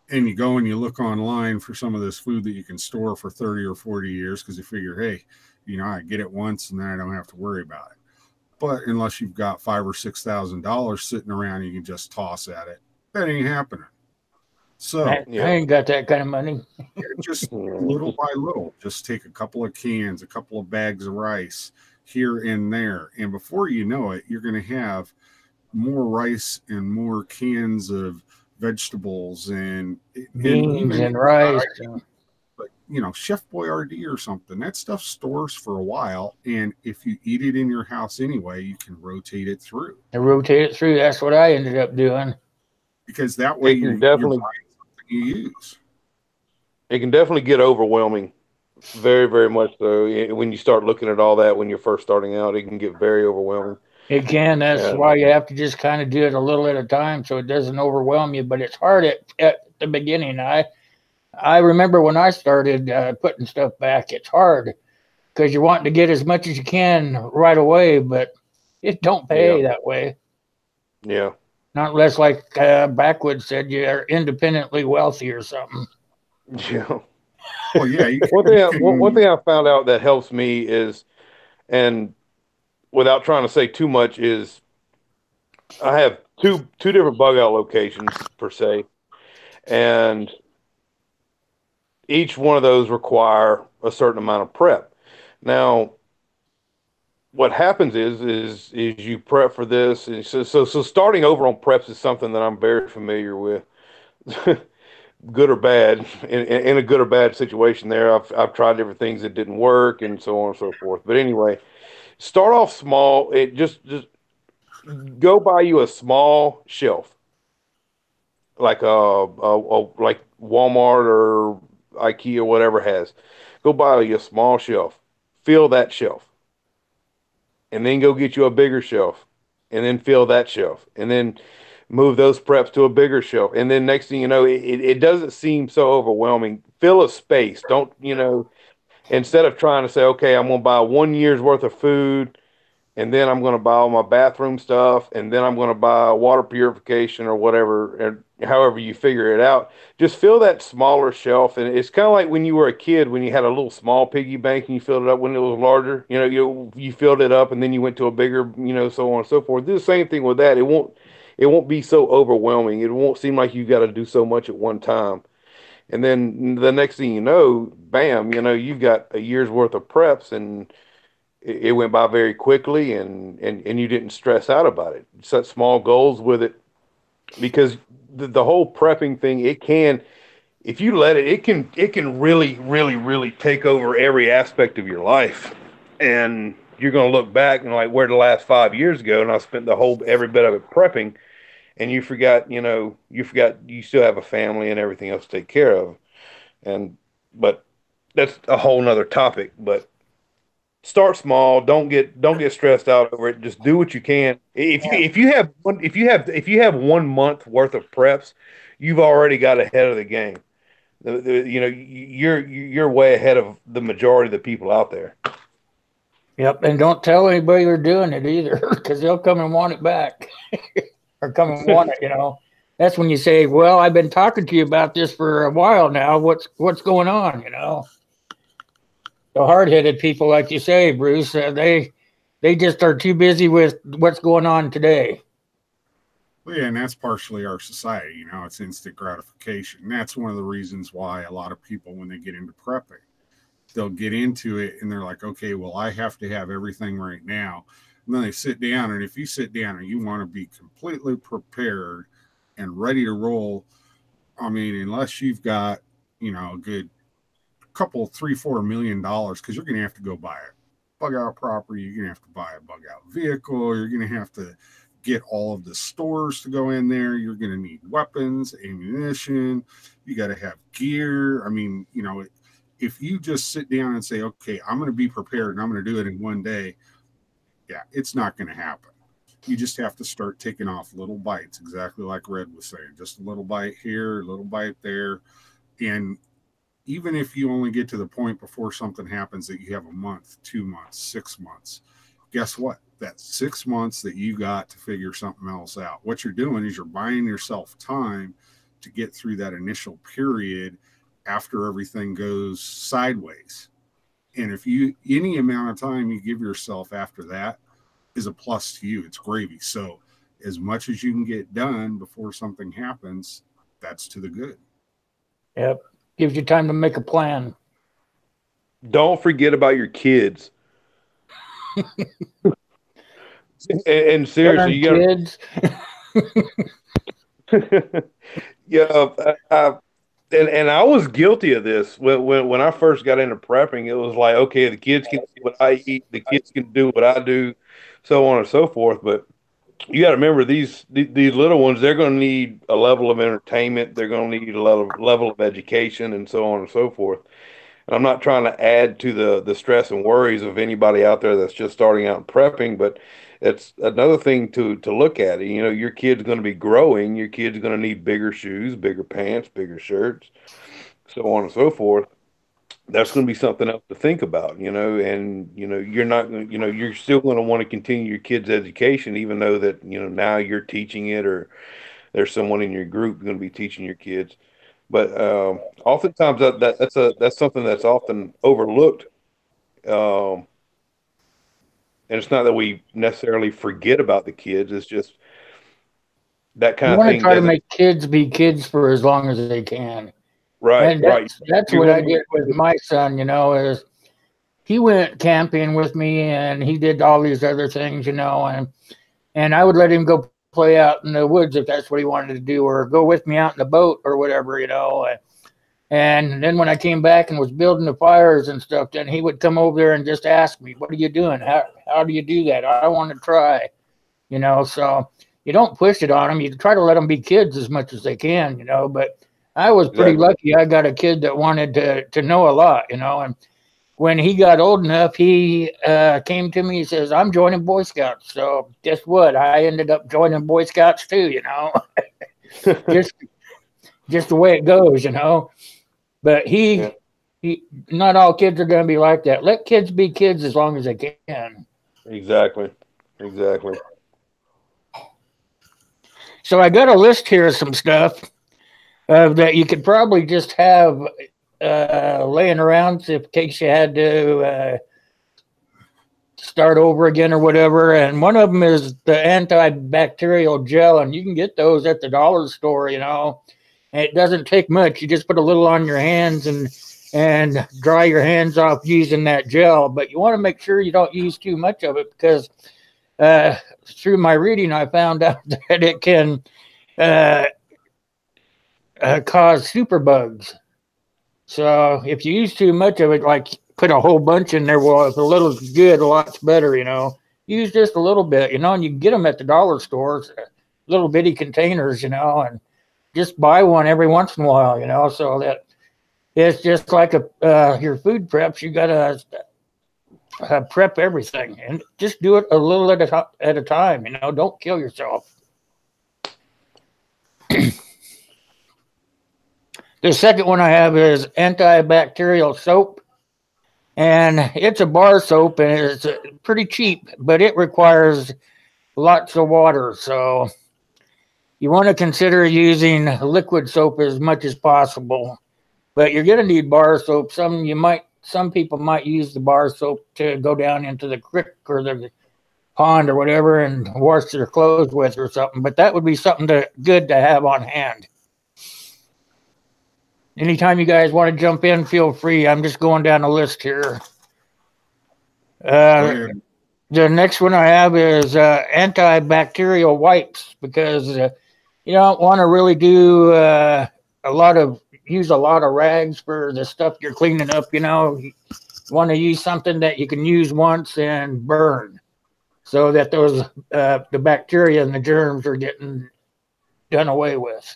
And you go and you look online for some of this food that you can store for 30 or 40 years because you figure, hey, I get it once and then I don't have to worry about it. But unless you've got $5,000 or $6,000 sitting around, you can just toss at it. That ain't happening. So I ain't got that kind of money. Just little by little, just take a couple of cans, a couple of bags of rice, here and there. And before you know it, you're going to have more rice and more cans of vegetables and Beans even and rice. but Chef Boyardee or something, that stuff stores for a while, and if you eat it in your house anyway, you can rotate it through. And rotate it through. That's what I ended up doing. Because that way you're buying something you use. It can definitely get overwhelming. Very, very much so. When you start looking at all that when you're first starting out, it can get very overwhelming. It can. That's why you have to just kind of do it a little at a time so it doesn't overwhelm you. But it's hard at the beginning. I remember when I started putting stuff back, it's hard because you're wanting to get as much as you can right away, but it don't pay that way. Yeah. Not unless, like Backwoods said, you're independently wealthy or something. Yeah. Well, yeah. One thing I found out that helps me is, and without trying to say too much, is I have two different bug out locations per se, and each one of those require a certain amount of prep. Now, what happens is you prep for this, and so starting over on preps is something that I'm very familiar with. Good or bad, in a good or bad situation there. I've tried different things that didn't work and so on and so forth. But anyway, start off small. It just go buy you a small shelf, like like Walmart or IKEA or whatever has. Go buy you a small shelf, fill that shelf, and then go get you a bigger shelf, and then fill that shelf, and then move those preps to a bigger shelf. And then next thing you know, it doesn't seem so overwhelming. Fill a space. Don't, instead of trying to say, okay, I'm going to buy 1 year's worth of food, and then I'm going to buy all my bathroom stuff, and then I'm going to buy water purification or whatever, and however you figure it out. Just fill that smaller shelf. And it's kind of like when you were a kid, when you had a little small piggy bank and you filled it up when it was larger. You filled it up and then you went to a bigger, so on and so forth. Do the same thing with that. It won't be so overwhelming. It won't seem like you got to do so much at one time. And then the next thing you know, bam, you've got a year's worth of preps, and it went by very quickly, and you didn't stress out about it. Set small goals with it, because the whole prepping thing, if you let it can really, really, really take over every aspect of your life. And you're going to look back and like, where the last 5 years go, and I spent every bit of it prepping. And you forgot you still have a family and everything else to take care of. But that's a whole nother topic. But start small. Don't get stressed out over it. Just do what you can. If you have 1 month worth of preps, you've already got ahead of the game. You're way ahead of the majority of the people out there. Yep, and don't tell anybody you're doing it either, because they'll come and want it back. Or come and want it, That's when you say, well, I've been talking to you about this for a while now. What's going on, The hard-headed people, like you say, Bruce, they just are too busy with what's going on today. Well, yeah, and that's partially our society, it's instant gratification. And that's one of the reasons why a lot of people, when they get into prepping, they'll get into it and they're like, okay, well, I have to have everything right now. And then they sit down, and if you sit down and you want to be completely prepared and ready to roll, I mean, unless you've got, a good couple, $3-4 million, because you're going to have to go buy a bug out property, you're going to have to buy a bug out vehicle, you're going to have to get all of the stores to go in there, you're going to need weapons, ammunition, you got to have gear. I mean, if you just sit down and say, okay, I'm going to be prepared and I'm going to do it in 1 day, yeah, it's not going to happen. You just have to start taking off little bites, exactly like Red was saying. Just a little bite here, a little bite there. And even if you only get to the point before something happens that you have a month, 2 months, 6 months, guess what? That's 6 months that you got to figure something else out. What you're doing is you're buying yourself time to get through that initial period after everything goes sideways. And if any amount of time you give yourself after that is a plus to you, it's gravy. So as much as you can get done before something happens, that's to the good. Yep. Gives you time to make a plan. Don't forget about your kids. And seriously, you Kids. yeah, and I was guilty of this when I first got into prepping. It was like, okay, the kids can see what I eat, the kids can do what I do, so on and so forth. But you got to remember these little ones, they're going to need a level of entertainment, they're going to need a level of education, and so on and so forth. And I'm not trying to add to the stress and worries of anybody out there that's just starting out in prepping, but it's another thing to look at. You know, your kid's going to be growing, your kid's going to need bigger shoes, bigger pants, bigger shirts, so on and so forth. That's going to be something else to think about, you know, and you're not going you're still going to want to continue your kid's education, even though that, now you're teaching it, or there's someone in your group going to be teaching your kids. But oftentimes that's something that's often overlooked. Um, and it's not that we necessarily forget about the kids. It's just that You kind of want to thing try to doesn't. make kids be kids for as long as they can. Right, And right. that's You're what going I to be. did with my son, is he went camping with me and he did all these other things, and I would let him go play out in the woods if that's what he wanted to do, or go with me out in the boat or whatever, And then when I came back and was building the fires and stuff, then he would come over there and just ask me, "What are you doing? How do you do that? I want to try." So you don't push it on them. You try to let them be kids as much as they can, But I was pretty Exactly. lucky. I got a kid that wanted to know a lot, And when he got old enough, he came to me. He says, "I'm joining Boy Scouts." So guess what? I ended up joining Boy Scouts too. Just just the way it goes. But Yeah, he not all kids are going to be like that. Let kids be kids as long as they can. exactly. Exactly. So I got a list here of some stuff that you could probably just have laying around in case you had to start over again or whatever. And one of them is the antibacterial gel, and you can get those at the dollar store. And it doesn't take much. You just put a little on your hands and dry your hands off using that gel. But you want to make sure you don't use too much of it, because through my reading, I found out that it can uh, cause superbugs. So if you use too much of it, like put a whole bunch in there, well, if a little's good, a lot's better. Use just a little bit, and you can get them at the dollar stores, little bitty containers, and just buy one every once in a while, so that it's just like your food preps. You got to prep everything, and just do it a little at a time, don't kill yourself. The second one I have is antibacterial soap, and it's a bar soap, and it's pretty cheap, but it requires lots of water. So you want to consider using liquid soap as much as possible, but you're going to need bar soap. Some people might use the bar soap to go down into the creek or the pond or whatever and wash their clothes with or something, but that would be something good to have on hand. Anytime you guys want to jump in, feel free. I'm just going down the list here. The next one I have is antibacterial wipes, because you don't want to really do use a lot of rags for the stuff you're cleaning up. You want to use something that you can use once and burn, so that those the bacteria and the germs are getting done away with.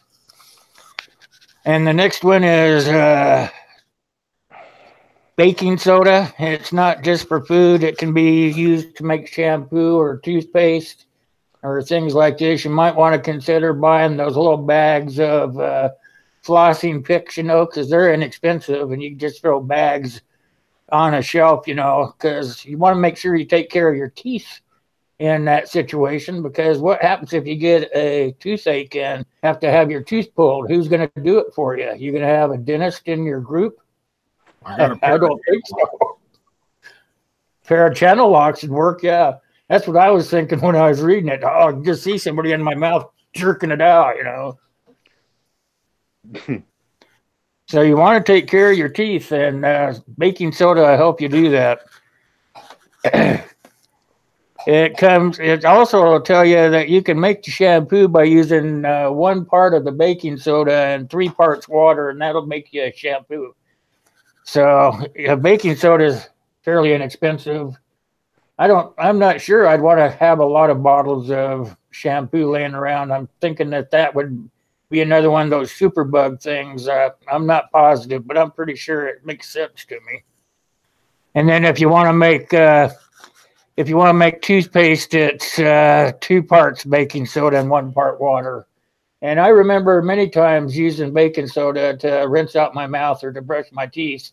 And the next one is baking soda. It's not just for food. It can be used to make shampoo or toothpaste or things like this. You might want to consider buying those little bags of flossing picks, because they're inexpensive, and you can just throw bags on a shelf, because you want to make sure you take care of your teeth in that situation, because what happens if you get a toothache and have to have your tooth pulled? Who's going to do it for you? You're going to have a dentist in your group? I don't think so. Pair of channel locks would work, yeah. That's what I was thinking when I was reading it. Oh, just see somebody in my mouth jerking it out, So you want to take care of your teeth, and baking soda will help you do that. It also will tell you that you can make the shampoo by using 1 part of the baking soda and 3 parts water, and that'll make you a shampoo. So baking soda is fairly inexpensive. I'm not sure I'd want to have a lot of bottles of shampoo laying around. I'm thinking that would be another one of those superbug things. I'm not positive, but I'm pretty sure it makes sense to me. And then if you want to make toothpaste, it's 2 parts baking soda and 1 part water. And I remember many times using baking soda to rinse out my mouth or to brush my teeth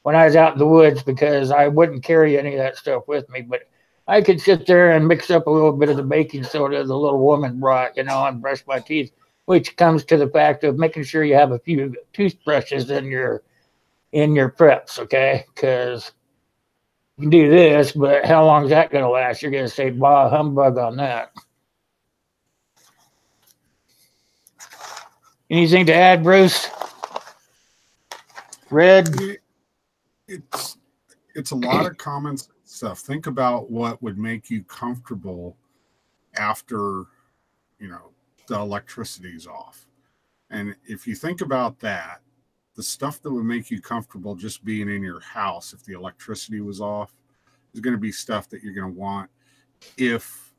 when I was out in the woods, because I wouldn't carry any of that stuff with me. But I could sit there and mix up a little bit of the baking soda the little woman brought, and brush my teeth, which comes to the fact of making sure you have a few toothbrushes in your preps, okay? Because you can do this, but how long is that going to last? You're going to say, bah, humbug on that. Anything to add, Bruce? Red? It's a lot of common stuff. Think about what would make you comfortable after, the electricity's off. And if you think about that, the stuff that would make you comfortable just being in your house if the electricity was off is going to be stuff that you're going to want if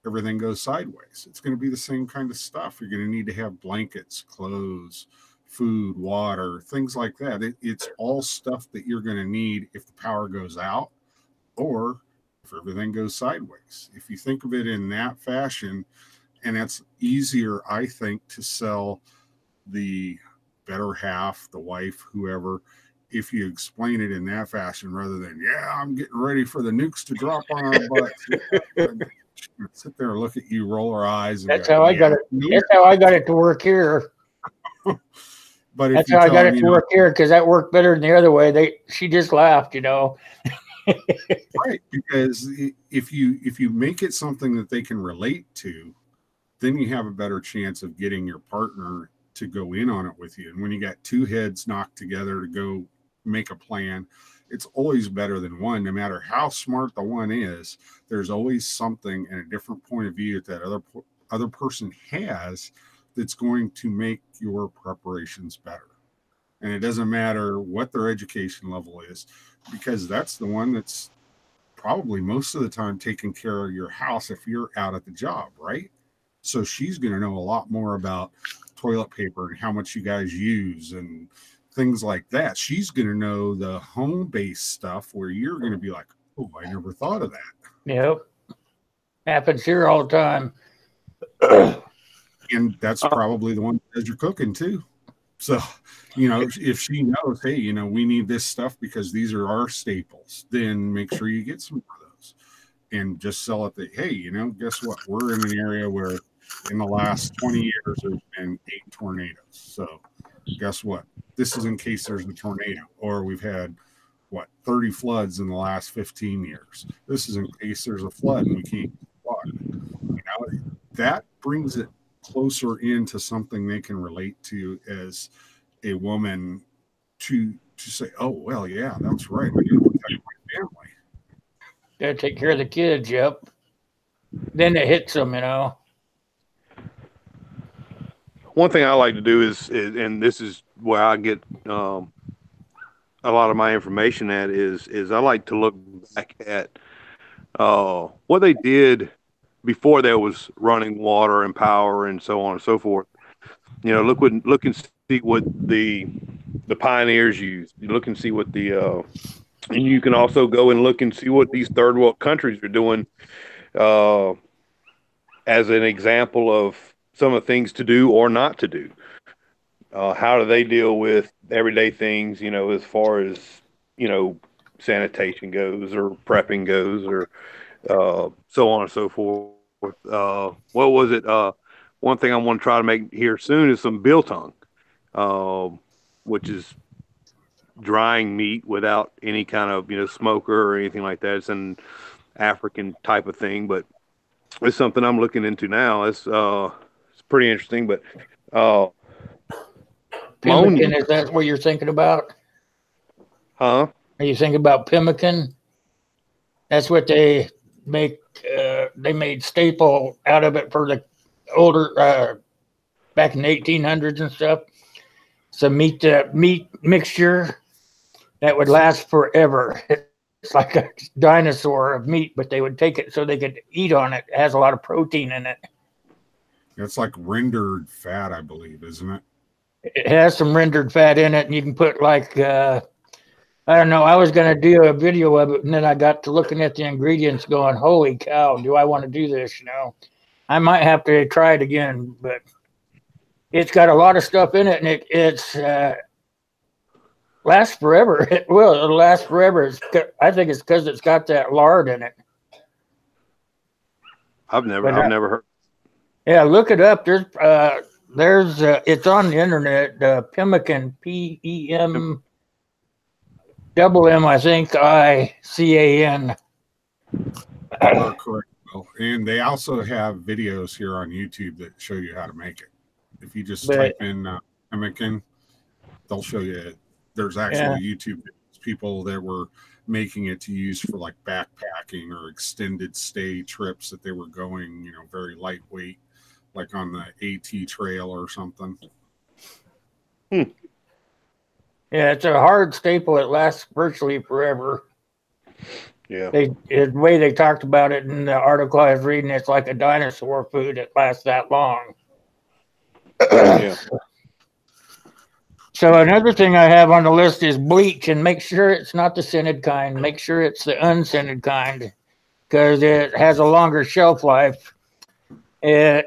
everything goes sideways. It's going to be the same kind of stuff. You're going to need to have blankets, clothes, food, water, things like that. It's all stuff that you're going to need if the power goes out or if everything goes sideways. If you think of it in that fashion, and it's easier, I think, to sell the better half, the wife, whoever, if you explain it in that fashion rather than, I'm getting ready for the nukes to drop on our butts. Sit there and look at you, roll her eyes. And that's how I got it. That's how I got it to work here. But that's how I got it to work here, because that worked better than the other way. She just laughed, Right, because if you make it something that they can relate to, then you have a better chance of getting your partner to go in on it with you. And when you got 2 heads knocked together to go make a plan, it's always better than one. No matter how smart the one is, there's always something and a different point of view that other person has that's going to make your preparations better. And it doesn't matter what their education level is, because that's the one that's probably most of the time taking care of your house if you're out at the job, right? So she's going to know a lot more about toilet paper and how much you guys use and things like that. She's going to know the home-based stuff where you're going to be like, oh, I never thought of that. Yep. Happens here all the time. And that's probably the one that does your cooking too. So, if she knows, hey, we need this stuff because these are our staples, then make sure you get some of those and just sell it that, hey, guess what? We're in an area where in the last 20 years, there's been 8 tornadoes. So guess what? This is in case there's a tornado, or we've had 30 floods in the last 15 years. This is in case there's a flood and we can't get water. That brings it closer into something they can relate to as a woman to say, oh, well, yeah, that's right. I need to protect my family. Gotta take care of the kids, yep. Then it hits them, One thing I like to do is and this is where I get a lot of my information at, is I like to look back at what they did before there was running water and power and so on and so forth. Look and see what the pioneers used. You look and see what and you can also go and look and see what these third world countries are doing as an example of some of the things to do or not to do. How do they deal with everyday things, as far as, sanitation goes or prepping goes or so on and so forth. What was it? One thing I want to try to make here soon is some biltong, which is drying meat without any kind of, smoker or anything like that. It's an African type of thing, but it's something I'm looking into now. It's pretty interesting, but pemmican, is that what you're thinking about? Huh? Are you thinking about pemmican? That's what they make they made staple out of it for the older, back in the 1800s and stuff. Some meat mixture that would last forever. It's like a dinosaur of meat, but they would take it so they could eat on it. It has a lot of protein in it. It's like rendered fat, I believe, isn't it? It has some rendered fat in it, and you can put like, I don't know, I was going to do a video of it, and then I got to looking at the ingredients going, holy cow, do I want to do this, I might have to try it again, but it's got a lot of stuff in it, and it's lasts forever. It'll last forever. I think it's because it's got that lard in it. I've never heard. Yeah, look it up. There's it's on the internet. Pemmican, PEM double M, I think, ICAN. Correct. And they also have videos here on YouTube that show you how to make it. If you just type in pemmican, they'll show you. There's actually YouTube people that were making it to use for like backpacking or extended stay trips that they were going, very lightweight, like on the AT trail or something. Yeah, it's a hard staple. It lasts virtually forever. Yeah. The way they talked about it in the article I was reading, it's like a dinosaur food. It lasts that long. Yeah. So another thing I have on the list is bleach, and make sure it's not the scented kind. Make sure it's the unscented kind because it has a longer shelf life. It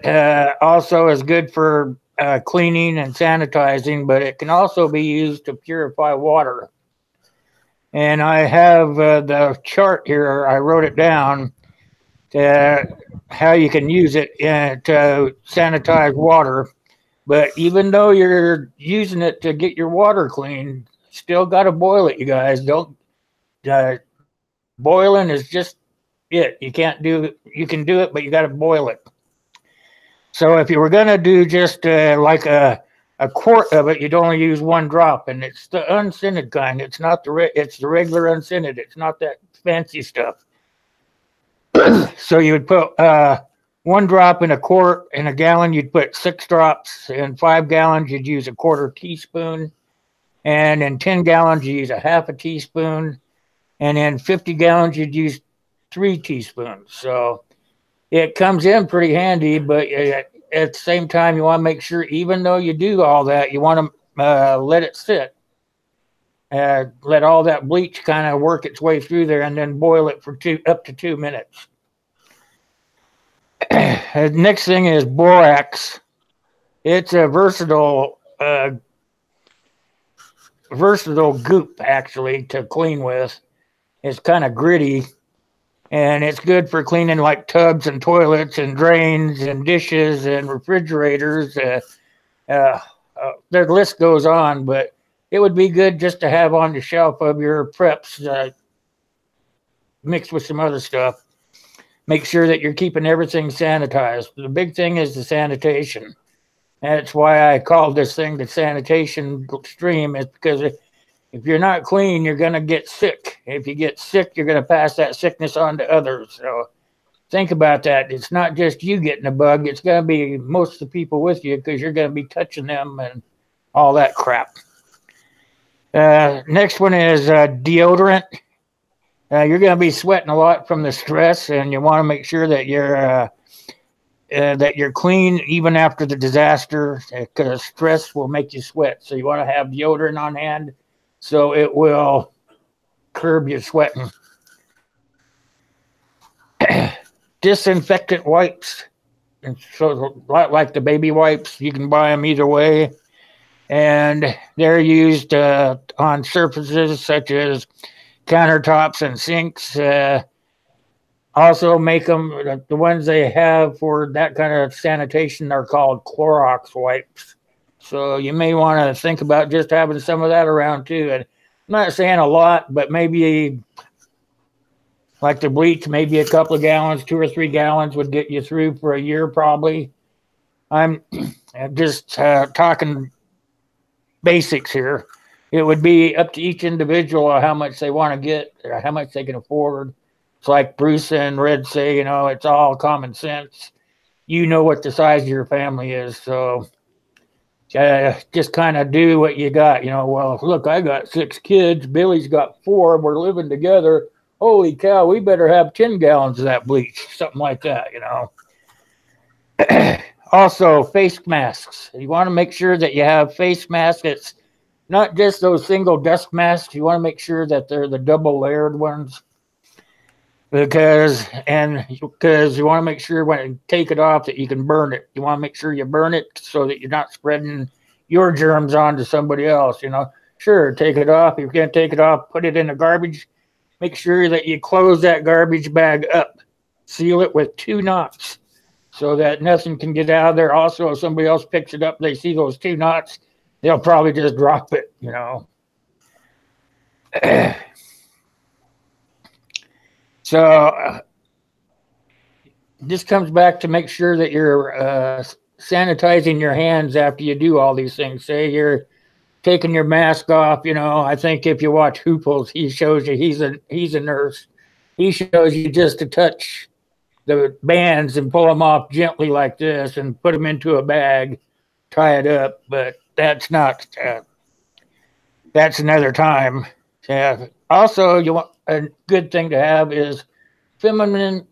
also is good for cleaning and sanitizing, but it can also be used to purify water. And I have the chart here. I wrote it down how you can use it to sanitize water. But even though you're using it to get your water clean, still got to boil it, you guys. Don't boiling is just it. You can do it, but you got to boil it. So if you were going to do just like a quart of it, you'd only use 1 drop, and it's the unscented kind. It's not it's the regular unscented. It's not that fancy stuff. So you would put 1 drop in a quart. In a gallon, you'd put 6 drops. In 5 gallons, you'd use a 1/4 teaspoon. And in 10 gallons, you use a 1/2 teaspoon. And in 50 gallons, you'd use 3 teaspoons. So it comes in pretty handy, but at the same time, you want to make sure, even though you do all that, you want to let it sit. Let all that bleach kind of work its way through there, and then boil it for up to 2 minutes. Next thing is borax. It's a versatile goop, actually, to clean with. It's kind of gritty, and it's good for cleaning like tubs and toilets and drains and dishes and refrigerators. The list goes on, but it would be good just to have on the shelf of your preps mixed with some other stuff. Make sure that you're keeping everything sanitized. The big thing is the sanitation. That's why I called this thing the sanitation stream, is because if you're not clean, you're going to get sick. If you get sick, you're going to pass that sickness on to others. So think about that. It's not just you getting a bug. It's going to be most of the people with you because you're going to be touching them and all that crap. Next one is deodorant. You're going to be sweating a lot from the stress, and you want to make sure that you're clean even after the disaster, because stress will make you sweat. So you want to have deodorant on hand so it will curb your sweating. Disinfectant wipes. And so like the baby wipes, you can buy them either way. And they're used on surfaces such as countertops and sinks. Also make them, the ones they have for that kind of sanitation are called Clorox wipes. So you may want to think about just having some of that around too. And I'm not saying a lot, but maybe like the bleach, maybe a couple of gallons, 2 or 3 gallons would get you through for a year probably. I'm just talking basics here. It would be up to each individual how much they want to get or how much they can afford. It's like Bruce and Red say, it's all common sense. You know what the size of your family is, so just kind of do what you got. Well, look, I got 6 kids. Billy's got 4. We're living together. Holy cow, we better have 10 gallons of that bleach, something like that. Also, face masks. You want to make sure that you have face masks. It's not just those single dust masks. You want to make sure that they're the double layered ones. Because you want to make sure when you take it off that you can burn it. You want to make sure you burn it so that you're not spreading your germs onto somebody else. Sure, take it off. If you're going to take it off, put it in the garbage. Make sure that you close that garbage bag up. Seal it with 2 knots so that nothing can get out of there. Also, if somebody else picks it up, they see those 2 knots, they'll probably just drop it. So this comes back to make sure that you're sanitizing your hands after you do all these things. Say you're taking your mask off. I think if you watch Hooples, he shows you he's a nurse. He shows you just to touch the bands and pull them off gently like this and put them into a bag, tie it up. But that's not. That's another time. Yeah. Also, you want a good thing to have is feminine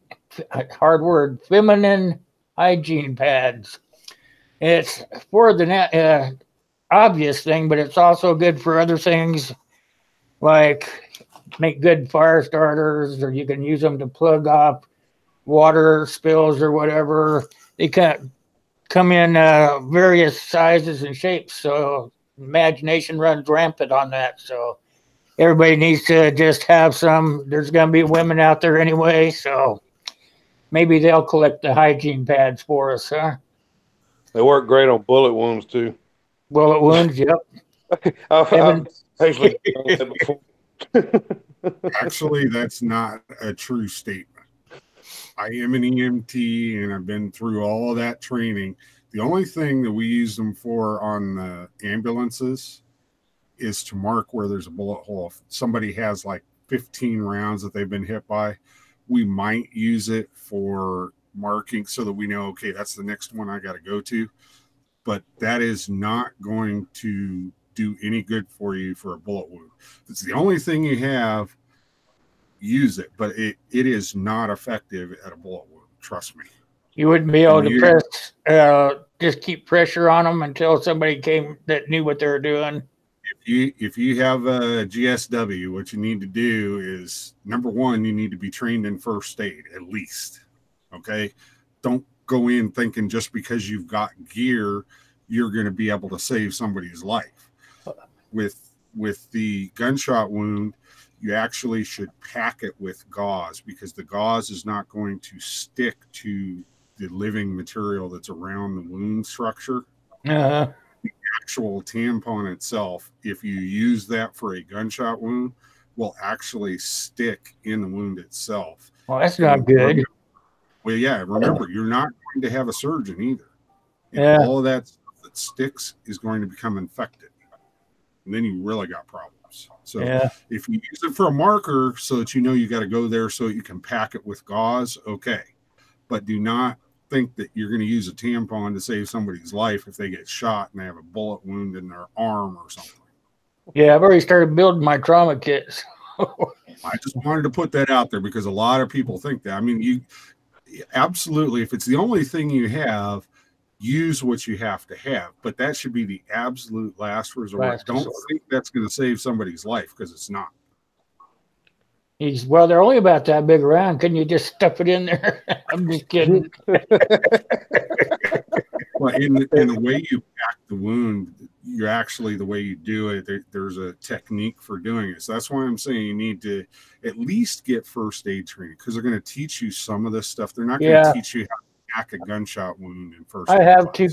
hygiene pads. It's for the obvious thing, but it's also good for other things like make good fire starters, or you can use them to plug off water spills or whatever. They can come in various sizes and shapes, so imagination runs rampant on that. So everybody needs to just have some. There's going to be women out there anyway, so maybe they'll collect the hygiene pads for us, huh? They work great on bullet wounds too. Bullet wounds, yep. I've actually done that before. Actually, that's not a true statement. I am an EMT and I've been through all of that training. The only thing that we use them for on the ambulances is to mark where there's a bullet hole. If somebody has like 15 rounds that they've been hit by, we might use it for marking so that we know, okay, that's the next one I got to go to. But that is not going to do any good for you for a bullet wound. If it's the only thing you have, use it, but it is not effective at a bullet wound. Trust me. You wouldn't be able to press, just keep pressure on them until somebody came that knew what they were doing. If you have a GSW, what you need to do is, number one, you need to be trained in first aid at least. Okay, don't go in thinking just because you've got gear you're going to be able to save somebody's life. With the gunshot wound, you actually should pack it with gauze, because the gauze is not going to stick to the living material that's around the wound structure. Uh-huh. The actual tampon itself, if you use that for a gunshot wound, will actually stick in the wound itself. Well, that's not good. Well, yeah, remember, you're not going to have a surgeon either. And Yeah. all of that stuff that sticks is going to become infected. And then you really got problems. So Yeah. if you use it for a marker so that you know you got to go there so you can pack it with gauze, okay. But do not think that you're going to use a tampon to save somebody's life if they get shot and they have a bullet wound in their arm or something. Yeah, I've already started building my trauma kits. I just wanted to put that out there because a lot of people think that. I mean, you absolutely, if it's the only thing you have, use what you have to have, but that should be the absolute last resort. Don't think that's going to save somebody's life, because it's not. Well, they're only about that big around. Couldn't you just stuff it in there? I'm just kidding. Well, in the way you pack the wound, you're actually, the way you do it, there's a technique for doing it. So that's why I'm saying you need to at least get first aid training, because they're going to teach you some of this stuff. They're not going to teach you how to pack a gunshot wound in first aid. I have two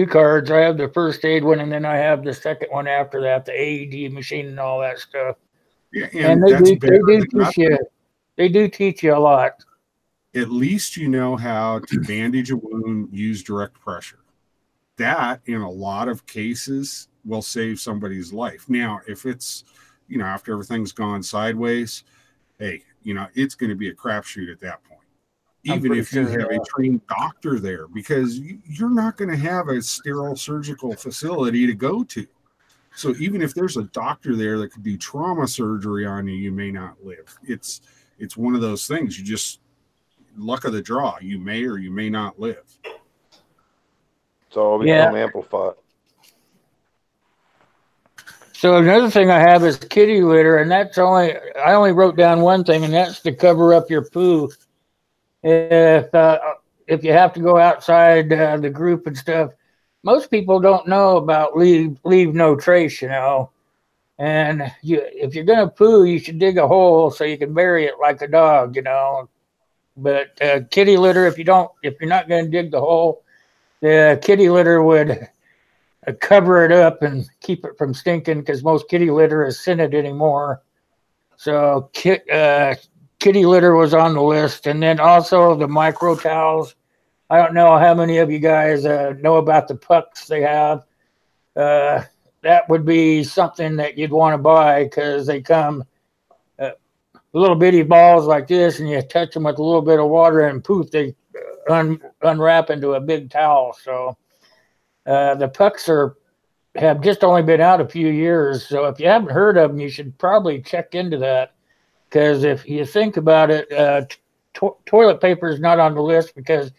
cards. I have the first aid one, and then I have the second one after that, the AED machine and all that stuff. Yeah, and they do teach you a lot. At least you know how to bandage a wound, use direct pressure. That, in a lot of cases, will save somebody's life. Now, if it's, after everything's gone sideways, hey, it's going to be a crapshoot at that point. I'm Even pretty if you sure, have a trained doctor there, because you're not going to have a sterile surgical facility to go to. So even if there's a doctor there that could do trauma surgery on you, you may not live. It's one of those things. You just luck of the draw. You may or you may not live. So it'll become amplified. So another thing I have is kitty litter, and I only wrote down one thing, and that's to cover up your poo. If you have to go outside the group and stuff, most people don't know about leave no trace, And if you're gonna poo, you should dig a hole so you can bury it like a dog, But kitty litter, if you're not gonna dig the hole, the kitty litter would cover it up and keep it from stinking, because most kitty litter is scented anymore. So kitty litter was on the list, and then also the micro towels. I don't know how many of you guys know about the pucks they have. That would be something that you'd want to buy, because they come little bitty balls like this, and you touch them with a little bit of water, and poof, they unwrap into a big towel. So the pucks have just only been out a few years. So if you haven't heard of them, you should probably check into that. Because if you think about it, toilet paper is not on the list because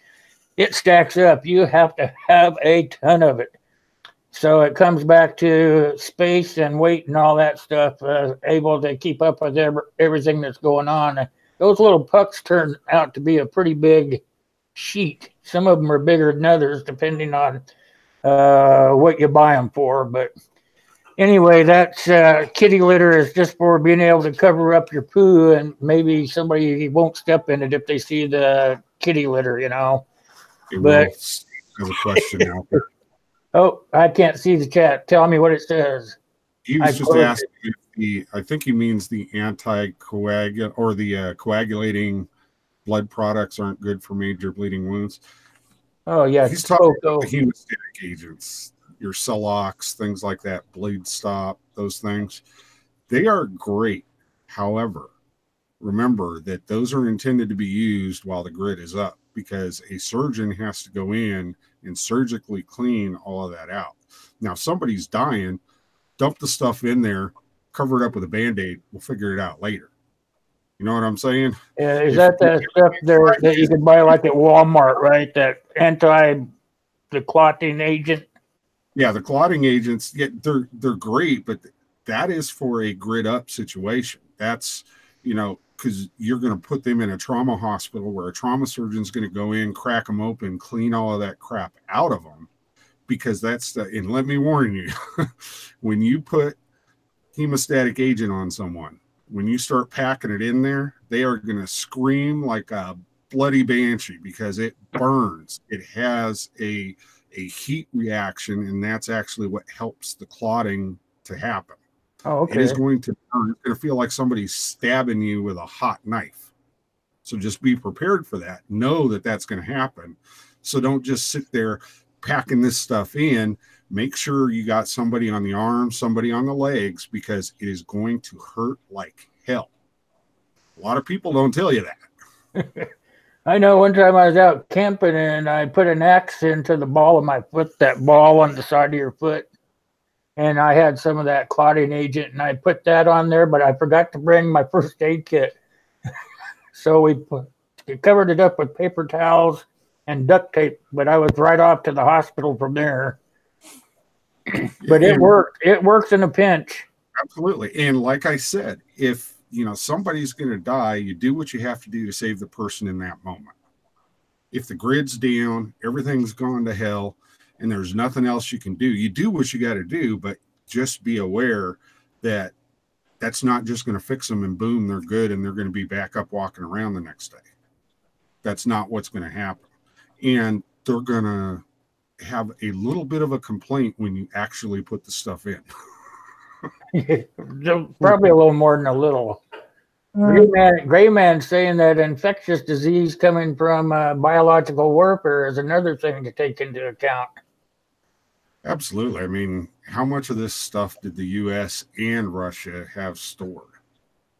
it stacks up. You have to have a ton of it. So it comes back to space and weight and all that stuff, able to keep up with everything that's going on. Those little pucks turn out to be a pretty big sheet. Some of them are bigger than others, depending on what you buy them for. But anyway, that's kitty litter is just for being able to cover up your poo, and maybe somebody won't step in it if they see the kitty litter, But there's a question out there. Oh, I can't see the chat. Tell me what it says. He was just asking if I think he means the anti-coagul or the coagulating blood products aren't good for major bleeding wounds. Oh, yeah. He's talking about the hemostatic agents, your Celox, things like that, bleed stop, those things. They are great. However, remember that those are intended to be used while the grid is up, because a surgeon has to go in and surgically clean all of that out. Now, if somebody's dying, dump the stuff in there, cover it up with a Band-Aid. We'll figure it out later. You know what I'm saying? Is that the stuff there that you can buy like at Walmart, right? That the clotting agent? Yeah, the clotting agents, they're great, but that is for a grid up situation. That's, because you're going to put them in a trauma hospital where a trauma surgeon is going to go in, crack them open, clean all of that crap out of them, because and let me warn you, when you put hemostatic agent on someone, when you start packing it in there, they are going to scream like a bloody banshee, because it burns. It has a heat reaction, and that's actually what helps the clotting to happen. Oh, okay. It is going to burn. It's going to feel like somebody's stabbing you with a hot knife. So just be prepared for that. Know that that's going to happen. So don't just sit there packing this stuff in. Make sure you got somebody on the arms, somebody on the legs, because it is going to hurt like hell. A lot of people don't tell you that. I know one time I was out camping and I put an axe into the ball of my foot, that ball on the side of your foot. And I had some of that clotting agent, and I put that on there, but I forgot to bring my first aid kit. So we covered it up with paper towels and duct tape, but I was right off to the hospital from there. But it worked. It works in a pinch. Absolutely. And like I said, if somebody's going to die, you do what you have to do to save the person in that moment. If the grid's down, everything's gone to hell, and there's nothing else you can do, you do what you got to do, but just be aware that that's not just going to fix them and boom, they're good and they're going to be back up walking around the next day. That's not what's going to happen. And they're going to have a little bit of a complaint when you actually put the stuff in. Probably a little more than a little. Gray man saying that infectious disease coming from biological warfare is another thing to take into account. Absolutely. I mean, how much of this stuff did the U.S. and Russia have stored?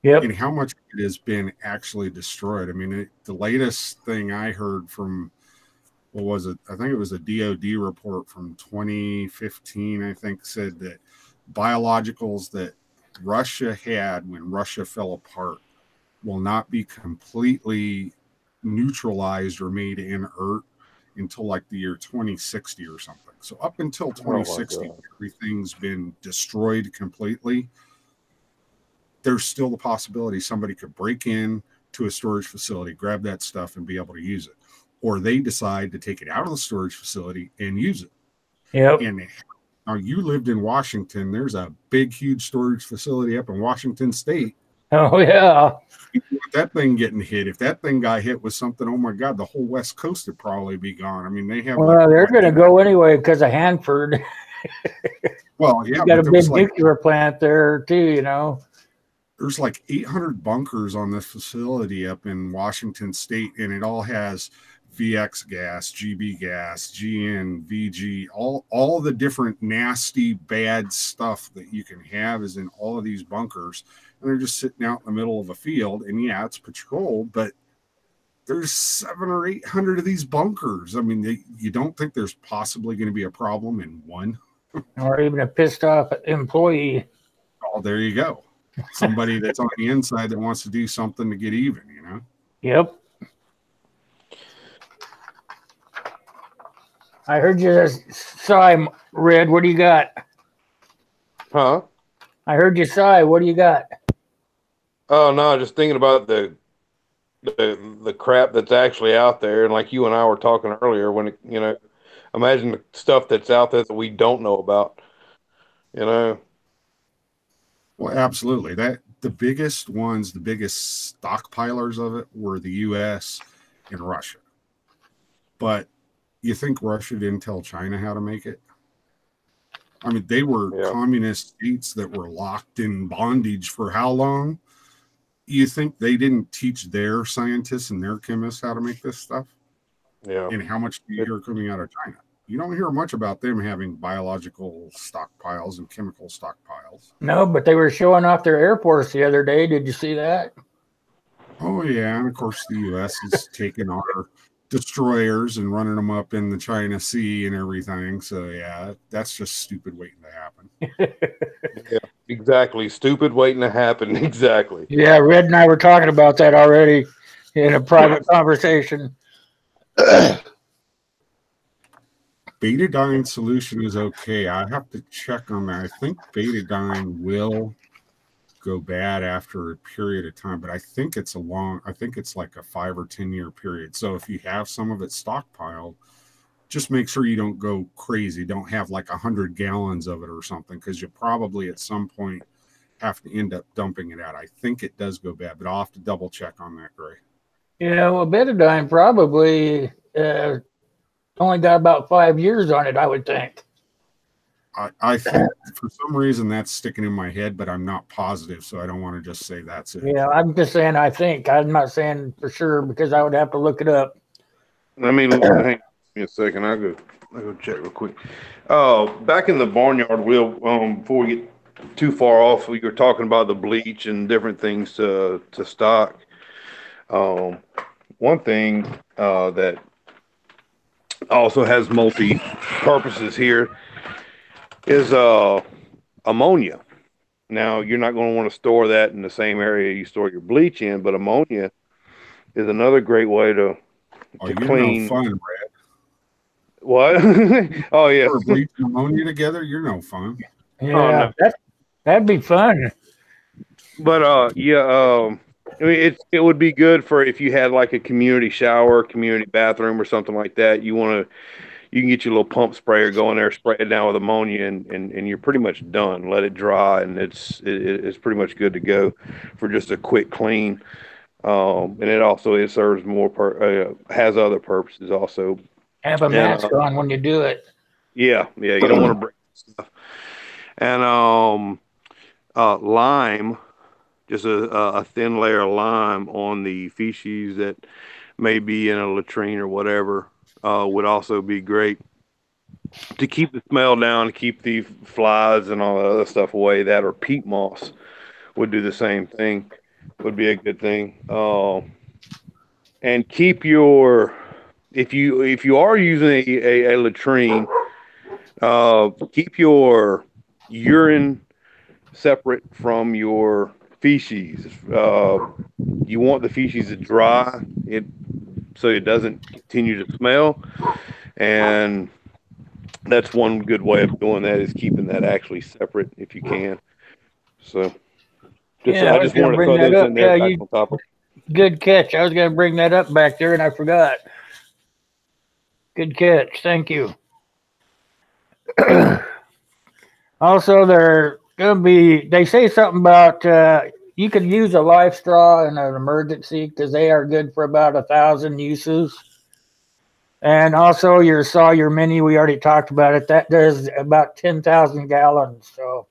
Yep. and how much it has been actually destroyed. I mean, the latest thing I heard from, what was it? I think it was a DoD report from 2015, I think, said that biologicals that Russia had when Russia fell apart will not be completely neutralized or made inert until like the year 2060 or something. So up until 2060, everything's been destroyed completely. There's still the possibility somebody could break in to a storage facility, grab that stuff, and be able to use it. Or they decide to take it out of the storage facility and use it. Yep. And now you lived in Washington. There's a big, huge storage facility up in Washington State. Oh, yeah. That thing getting hit, if that thing got hit with something, oh my God, the whole West Coast would probably be gone. I mean, they have. Well, they're going to go anyway because of Hanford. Well, yeah. You got a big nuclear plant there, too, you know. There's like 800 bunkers on this facility up in Washington State, and it all has VX gas, GB gas, GN, VG, all the different nasty, bad stuff that you can have is in all of these bunkers. And they're just sitting out in the middle of a field. And yeah, it's patrolled, but there's 700 or 800 of these bunkers. I mean, you don't think there's possibly going to be a problem in one? Or even a pissed off employee. Oh, there you go. Somebody that's on the inside that wants to do something to get even, you know? Yep. I heard you sigh, Red. What do you got? Huh? I heard you sigh. What do you got? Oh no, just thinking about the crap that's actually out there, and like you and I were talking earlier, when it, you know, imagine the stuff that's out there that we don't know about, you know. Well, absolutely. That the biggest ones, the biggest stockpilers of it were the U.S. and Russia. But you think Russia didn't tell China how to make it? I mean, they were communist states that were locked in bondage for how long? You think they didn't teach their scientists and their chemists how to make this stuff? Yeah. And how much do you hear coming out of China? You don't hear much about them having biological stockpiles and chemical stockpiles. No, but they were showing off their Air Force the other day. Did you see that? Oh, yeah. And of course, the U.S. is taking our destroyers and running them up in the China Sea and everything. So, yeah, that's just stupid waiting to happen. Yeah, exactly. Stupid waiting to happen. Exactly. Yeah, Red and I were talking about that already in a private conversation. Betadine solution is okay. I have to check on that. I think betadine will go bad after a period of time, but I think it's like a 5 or 10 year period. So if you have some of it stockpiled, just make sure you don't go crazy. Don't have like 100 gallons of it or something, because you probably at some point have to end up dumping it out. I think it does go bad, but I'll have to double check on that, Gray. Yeah, well, betadine probably only got about 5 years on it, I would think. I think for some reason that's sticking in my head, but I'm not positive, so I don't want to just say that's it. Yeah, I'm just saying I think. I'm not saying for sure because I would have to look it up. Let me hang me a second. I'll go check real quick. Back in the barnyard, Will, before we get too far off, we were talking about the bleach and different things to stock. One thing that also has multi-purposes here is ammonia. Now, you're not going to want to store that in the same area you store your bleach in, but ammonia is another great way to clean. No fun, Brad. What? Oh, yeah. Bleach and ammonia together, you're no fun. Yeah, that'd be fun. But yeah, I mean, it would be good for if you had like a community shower, community bathroom, or something like that. You can get your little pump sprayer, go in there, spray it down with ammonia, and you're pretty much done. Let it dry, and it's pretty much good to go for just a quick clean. And it serves has other purposes also. Have a mask on when you do it. Yeah, you don't want to break stuff. And lime, just a thin layer of lime on the feces that may be in a latrine or whatever, would also be great to keep the smell down, to keep the flies and all that other stuff away. That or peat moss would do the same thing. would be a good thing. And keep your, if you are using a latrine, keep your urine separate from your feces. You want the feces to dry so it doesn't continue to smell, and that's one good way of doing that, is keeping that actually separate if you can. So Yeah, I just gonna wanted to bring throw that those up. in there Yeah, back on top of. good catch. I was going to bring that up back there, and I forgot. Good catch. Thank you. Also, they're going to be, they say something about you can use a life straw in an emergency because they are good for about 1,000 uses. And also your Sawyer Mini, we already talked about it. That does about 10,000 gallons. So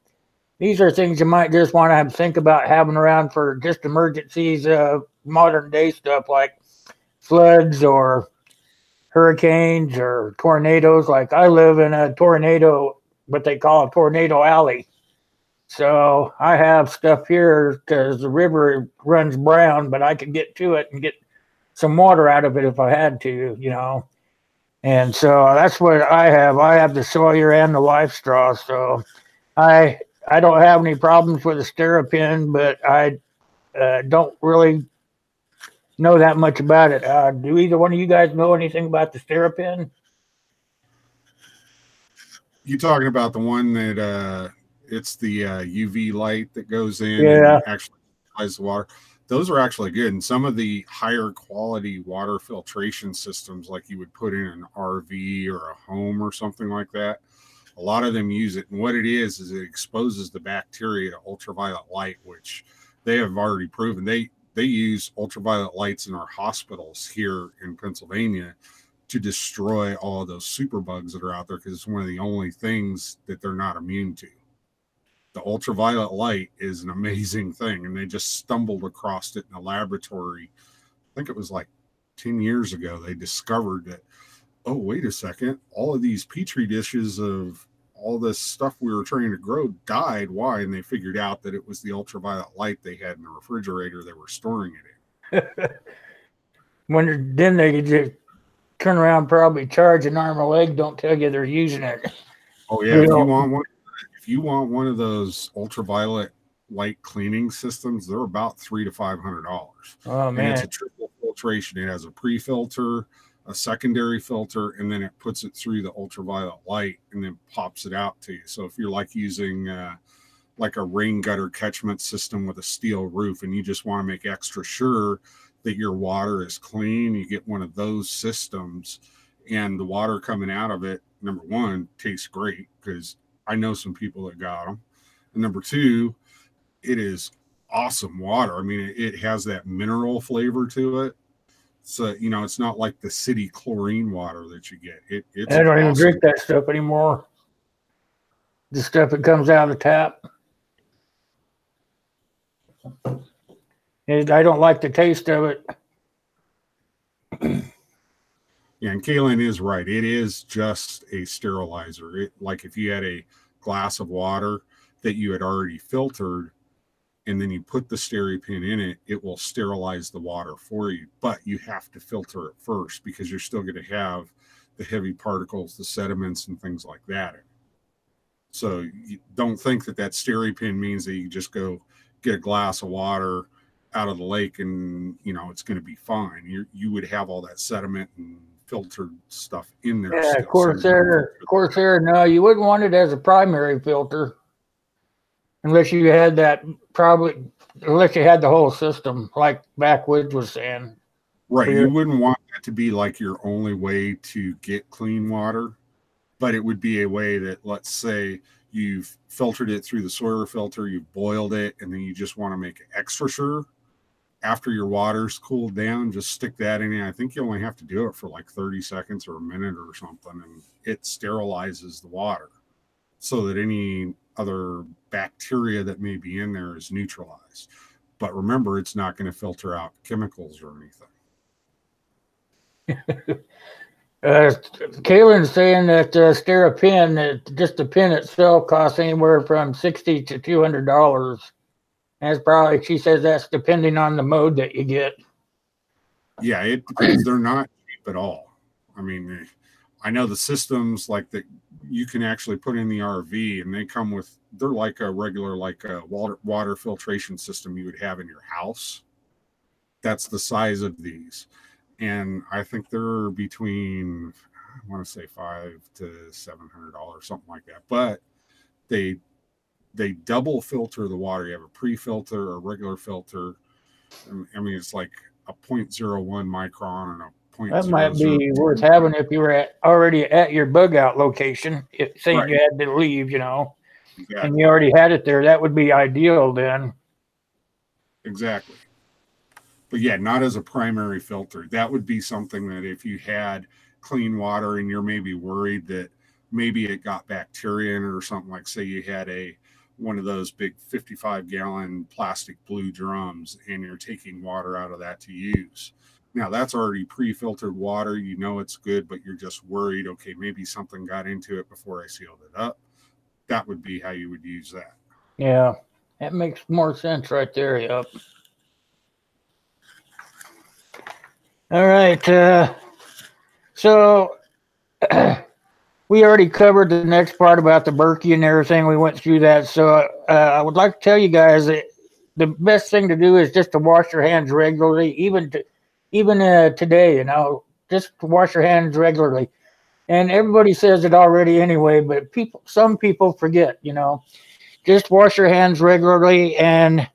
these are things you might just want to think about having around for just emergencies, modern day stuff like floods or hurricanes or tornadoes. Like I live in a tornado, what they call a tornado alley. So I have stuff here because the river runs brown, but I could get to it and get some water out of it if I had to, you know. And so that's what I have. I have the Sawyer and the life straw. So I don't have any problems with the Sterapin, but I don't really know that much about it. Do either one of you guys know anything about the Sterapin? You talking about the one that it's the UV light that goes in Yeah. and actually applies the water? Those are actually good. And some of the higher quality water filtration systems, like you would put in an RV or a home or something like that, a lot of them use it. And what it is it exposes the bacteria to ultraviolet light, which they have already proven. They use ultraviolet lights in our hospitals here in Pennsylvania to destroy all of those superbugs that are out there, because it's one of the only things that they're not immune to. The ultraviolet light is an amazing thing, and they just stumbled across it in a laboratory. I think it was like 10 years ago. They discovered that, oh, wait a second, all of these petri dishes of all this stuff we were trying to grow died. Why? And they figured out that it was the ultraviolet light they had in the refrigerator they were storing it in. Then they just turn around, probably charge an arm or leg, don't tell you they're using it. Oh yeah, if you want one of those ultraviolet light cleaning systems, they're about $300 to $500. Oh man, and it's a triple filtration. It has a pre-filter, a secondary filter, and then it puts it through the ultraviolet light and then pops it out to you. So if you're like using like a rain gutter catchment system with a steel roof, and you just want to make extra sure that your water is clean, you get one of those systems, and the water coming out of it, number one, tastes great, because I know some people that got them, and number two, it is awesome water. I mean, it has that mineral flavor to it. So, you know, it's not like the city chlorine water that you get. It's I don't awesome. even drink that stuff anymore. The stuff that comes out of the tap. I don't like the taste of it. Yeah, and Kaylin is right. It is just a sterilizer. Like if you had a glass of water that you had already filtered, and then you put the Sterapin in it, it will sterilize the water for you. But you have to filter it first, because you're still going to have the heavy particles, the sediments, and things like that. So you don't think that Sterapin means that you just go get a glass of water out of the lake and, you know, it's going to be fine. You would have all that sediment and filtered stuff in there. Yeah, Corsair, no, you wouldn't want it as a primary filter. Unless you had unless you had the whole system, like Backwoods was saying. Right. You wouldn't want that to be like your only way to get clean water, but it would be a way that, let's say you've filtered it through the Sawyer filter, you've boiled it, and then you just want to make it extra sure. After your water's cooled down, just stick that in. I think you only have to do it for like 30 seconds or a minute or something, and it sterilizes the water so that any other bacteria that may be in there is neutralized. But remember, it's not going to filter out chemicals or anything. Kaylin's saying that Sterapin, just the pin itself, costs anywhere from $60 to $200. That's probably, she says that's depending on the mode that you get. Yeah, it depends. They're not cheap at all. I mean, I know the systems like that you can actually put in the RV, and they come with, they're like a regular, like a water filtration system you would have in your house. That's the size of these. And I think they're between, I want to say $500 to $700, something like that. But they double filter the water. You have a pre-filter, a regular filter. I mean, it's like a 0.01 micron and a That might 0.00. be worth having if you were already at your bug out location, saying Right. you had to leave, you know, Exactly. and you already had it there. That would be ideal then. Exactly. But yeah, not as a primary filter. That would be something that if you had clean water and you're maybe worried that maybe it got bacteria in it or something, like say you had one of those big 55-gallon plastic blue drums and you're taking water out of that to use. Now that's already pre-filtered water. You know it's good, but you're just worried, okay, maybe something got into it before I sealed it up. That would be how you would use that. Yeah, that makes more sense right there. Yep. All right. So we already covered the next part about the Berkey and everything. We went through that. So I would like to tell you guys that the best thing to do is just to wash your hands regularly, even today. You know, just to wash your hands regularly. And everybody says it already anyway, but some people forget. You know, just wash your hands regularly and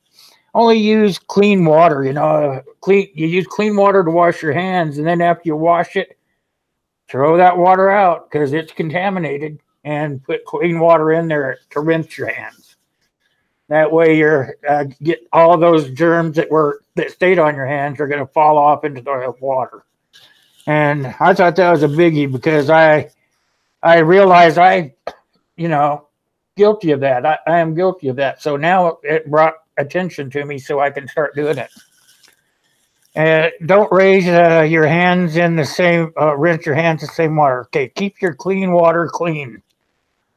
only use clean water. You know, you use clean water to wash your hands, and then after you wash it, throw that water out because it's contaminated, and put clean water in there to rinse your hands. That way, you're get all those germs that stayed on your hands are going to fall off into the water. And I thought that was a biggie because I realized you know, guilty of that. I am guilty of that. So now it brought attention to me so I can start doing it. And don't raise your hands in the same, rinse your hands in the same water. Okay, keep your clean water clean.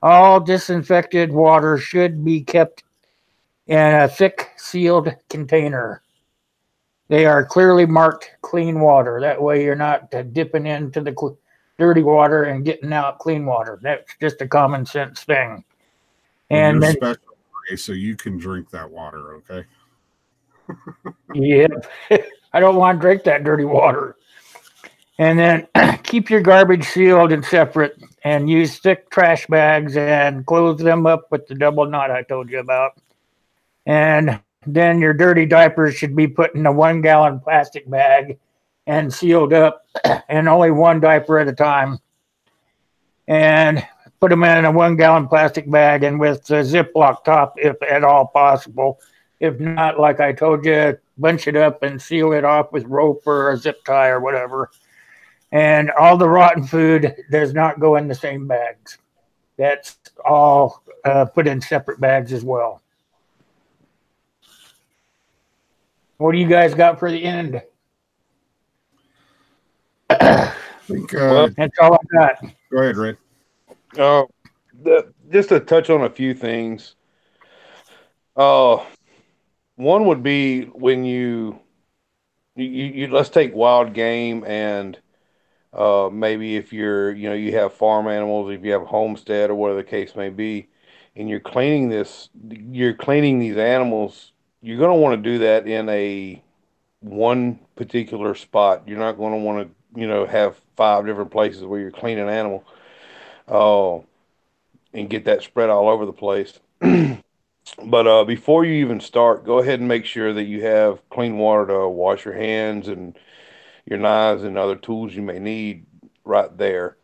All disinfected water should be kept in a thick sealed container. They are clearly marked clean water. That way you're not dipping into the dirty water and getting out clean water. That's just a common sense thing. And you're special, so you can drink that water, okay? Yep. I don't want to drink that dirty water. And then keep your garbage sealed and separate, and use thick trash bags and close them up with the double knot I told you about. And then your dirty diapers should be put in a 1-gallon plastic bag and sealed up, and only one diaper at a time. And put them in a 1-gallon plastic bag and with a Ziploc top if at all possible. If not, like I told you, bunch it up and seal it off with rope or a zip tie or whatever. And all the rotten food does not go in the same bags. That's all put in separate bags as well. What do you guys got for the end? I think that's all I got. Go ahead, Red. Just to touch on a few things. One would be when you let's take wild game, and maybe if you have farm animals, if you have a homestead or whatever the case may be, and you're cleaning these animals, you're going to want to do that in one particular spot. You're not going to want to have 5 different places where you're cleaning an animal, and get that spread all over the place. But before you even start, go ahead and make sure that you have clean water to wash your hands and your knives and other tools you may need right there.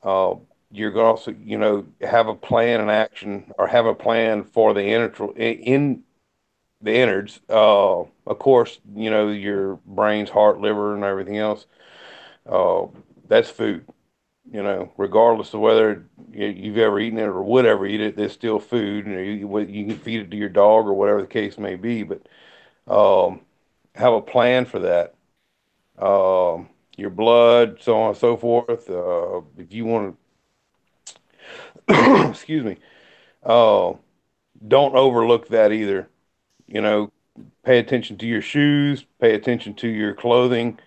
You're going to also, have a plan in action, or have a plan for the in the innards. Of course, your brains, heart, liver, and everything else. That's food. Regardless of whether you've ever eaten it or would ever eat it, there's still food. You can feed it to your dog or whatever the case may be, but have a plan for that. Your blood, so on and so forth. If you want to, excuse me, don't overlook that either. pay attention to your shoes, pay attention to your clothing,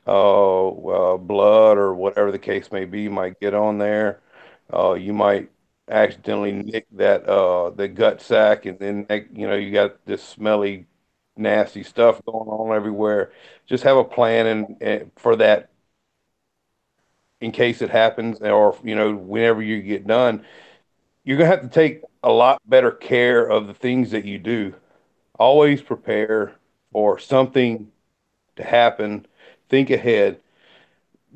blood or whatever the case may be might get on there. You might accidentally nick the gut sac, and then you got this smelly, nasty stuff going on everywhere. Just have a plan and for that in case it happens, or whenever you get done, you're gonna have to take a lot better care of the things that you do. Always prepare for something to happen. Think ahead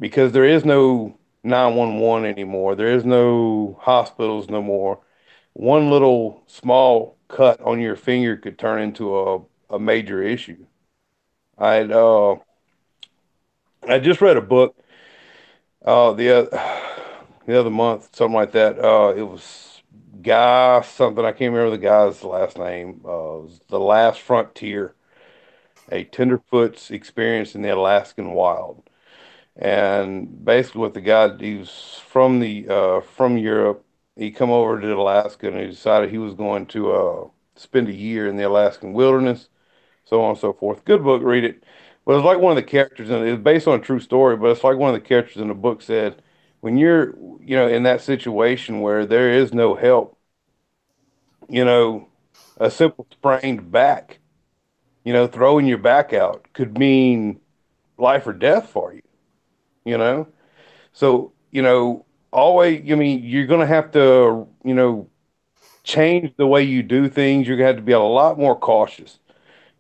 because there is no 911 anymore. There is no hospitals no more. One little small cut on your finger could turn into a major issue. I I just read a book the other month, something like that. It was Guy something. I can't remember the guy's last name. It was The Last Frontier, a tenderfoot's experience in the Alaskan wild. And basically, what the guy, he was from Europe. He come over to Alaska and he decided he was going to spend a year in the Alaskan wilderness, so on and so forth. Good book, read it. But it's like one of the characters in it. It's based on a true story, but it's like one of the characters in the book said, when you're, in that situation where there is no help, you know, a simple sprained back, throwing your back out could mean life or death for you, you know? So, always, I mean, you're going to have to, change the way you do things. You're going to have to be a lot more cautious,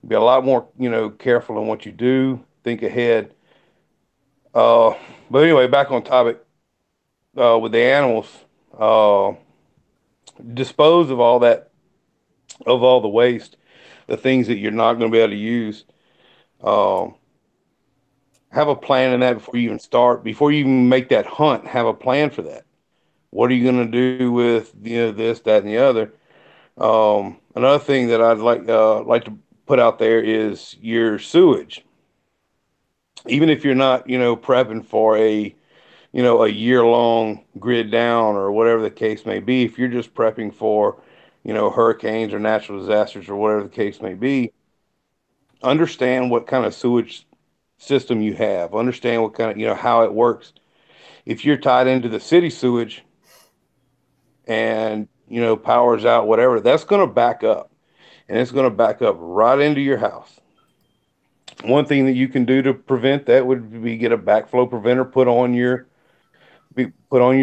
be a lot more, careful in what you do, think ahead. Uh, but anyway, back on topic, with the animals, uh, dispose of all that, of all the waste, the things that you're not going to be able to use. Um, have a plan in that before you even start, before you even make that hunt, have a plan for that. What are you going to do with this, that, and the other? Another thing that I'd like to put out there is your sewage. Even if you're not, prepping for a year long grid down or whatever the case may be, if you're just prepping for, hurricanes or natural disasters or whatever the case may be, understand what kind of sewage system you have. Understand what kind of, how it works. If you're tied into the city sewage and, power's out, whatever, that's going to back up and it's going to back up right into your house. One thing that you can do to prevent that would be get a backflow preventer put on your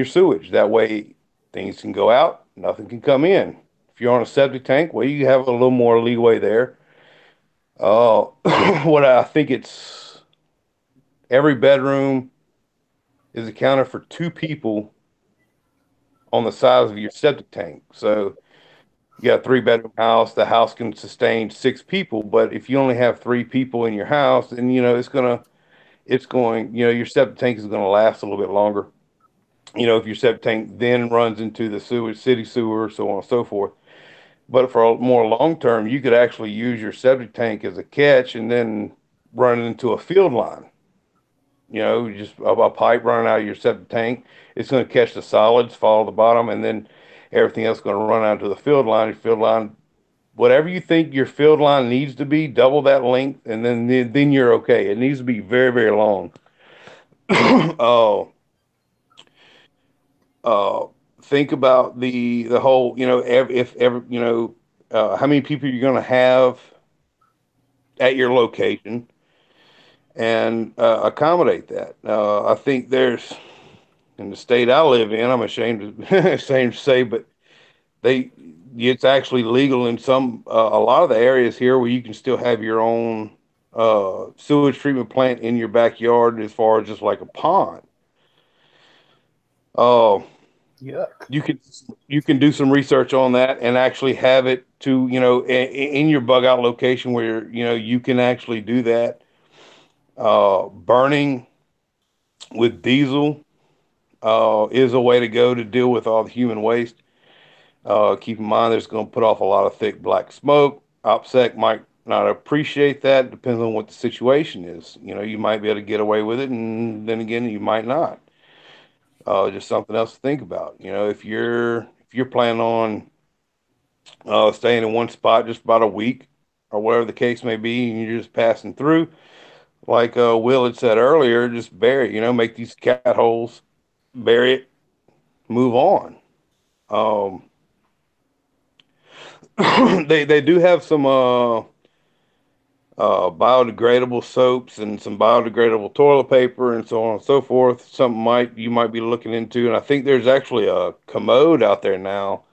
sewage. That way things can go out, nothing can come in. If you're on a septic tank, well, you have a little more leeway there. What I think it's every bedroom is accounted for two people on the size of your septic tank. So you got a 3 bedroom house, the house can sustain 6 people, but if you only have 3 people in your house, then your septic tank is gonna last a little bit longer. If your septic tank then runs into the sewage, city sewer, so on and so forth. But for a more long term, you could actually use your septic tank as a catch and then run it into a field line. Just a pipe running out of your septic tank. It's going to catch the solids, fall to the bottom, and then everything else is going to run out to the field line. Your field line, whatever you think your field line needs to be, double that length, and then you're okay. It needs to be very, very long. Oh, uh, think about the whole, if ever, how many people you're going to have at your location and accommodate that. I think there's in the state I live in, I'm ashamed to ashamed to say, but they it's actually legal in a lot of the areas here where you can still have your own sewage treatment plant in your backyard as far as just like a pond. Uh, Yuck. you can do some research on that and actually have it to in your bug out location where you can actually do that. Burning with diesel is a way to go to deal with all the human waste. Keep in mind, there's going to put off a lot of thick black smoke. OPSEC might not appreciate that. Depends on what the situation is. You might be able to get away with it, and then again, you might not. Just something else to think about. If you're planning on staying in one spot just about a week, or whatever the case may be, and you're just passing through. Like Will had said earlier, just bury it, make these cat holes, bury it, move on. Um, they do have some biodegradable soaps and some biodegradable toilet paper and so on and so forth. Something you might be looking into, and I think there's actually a commode out there now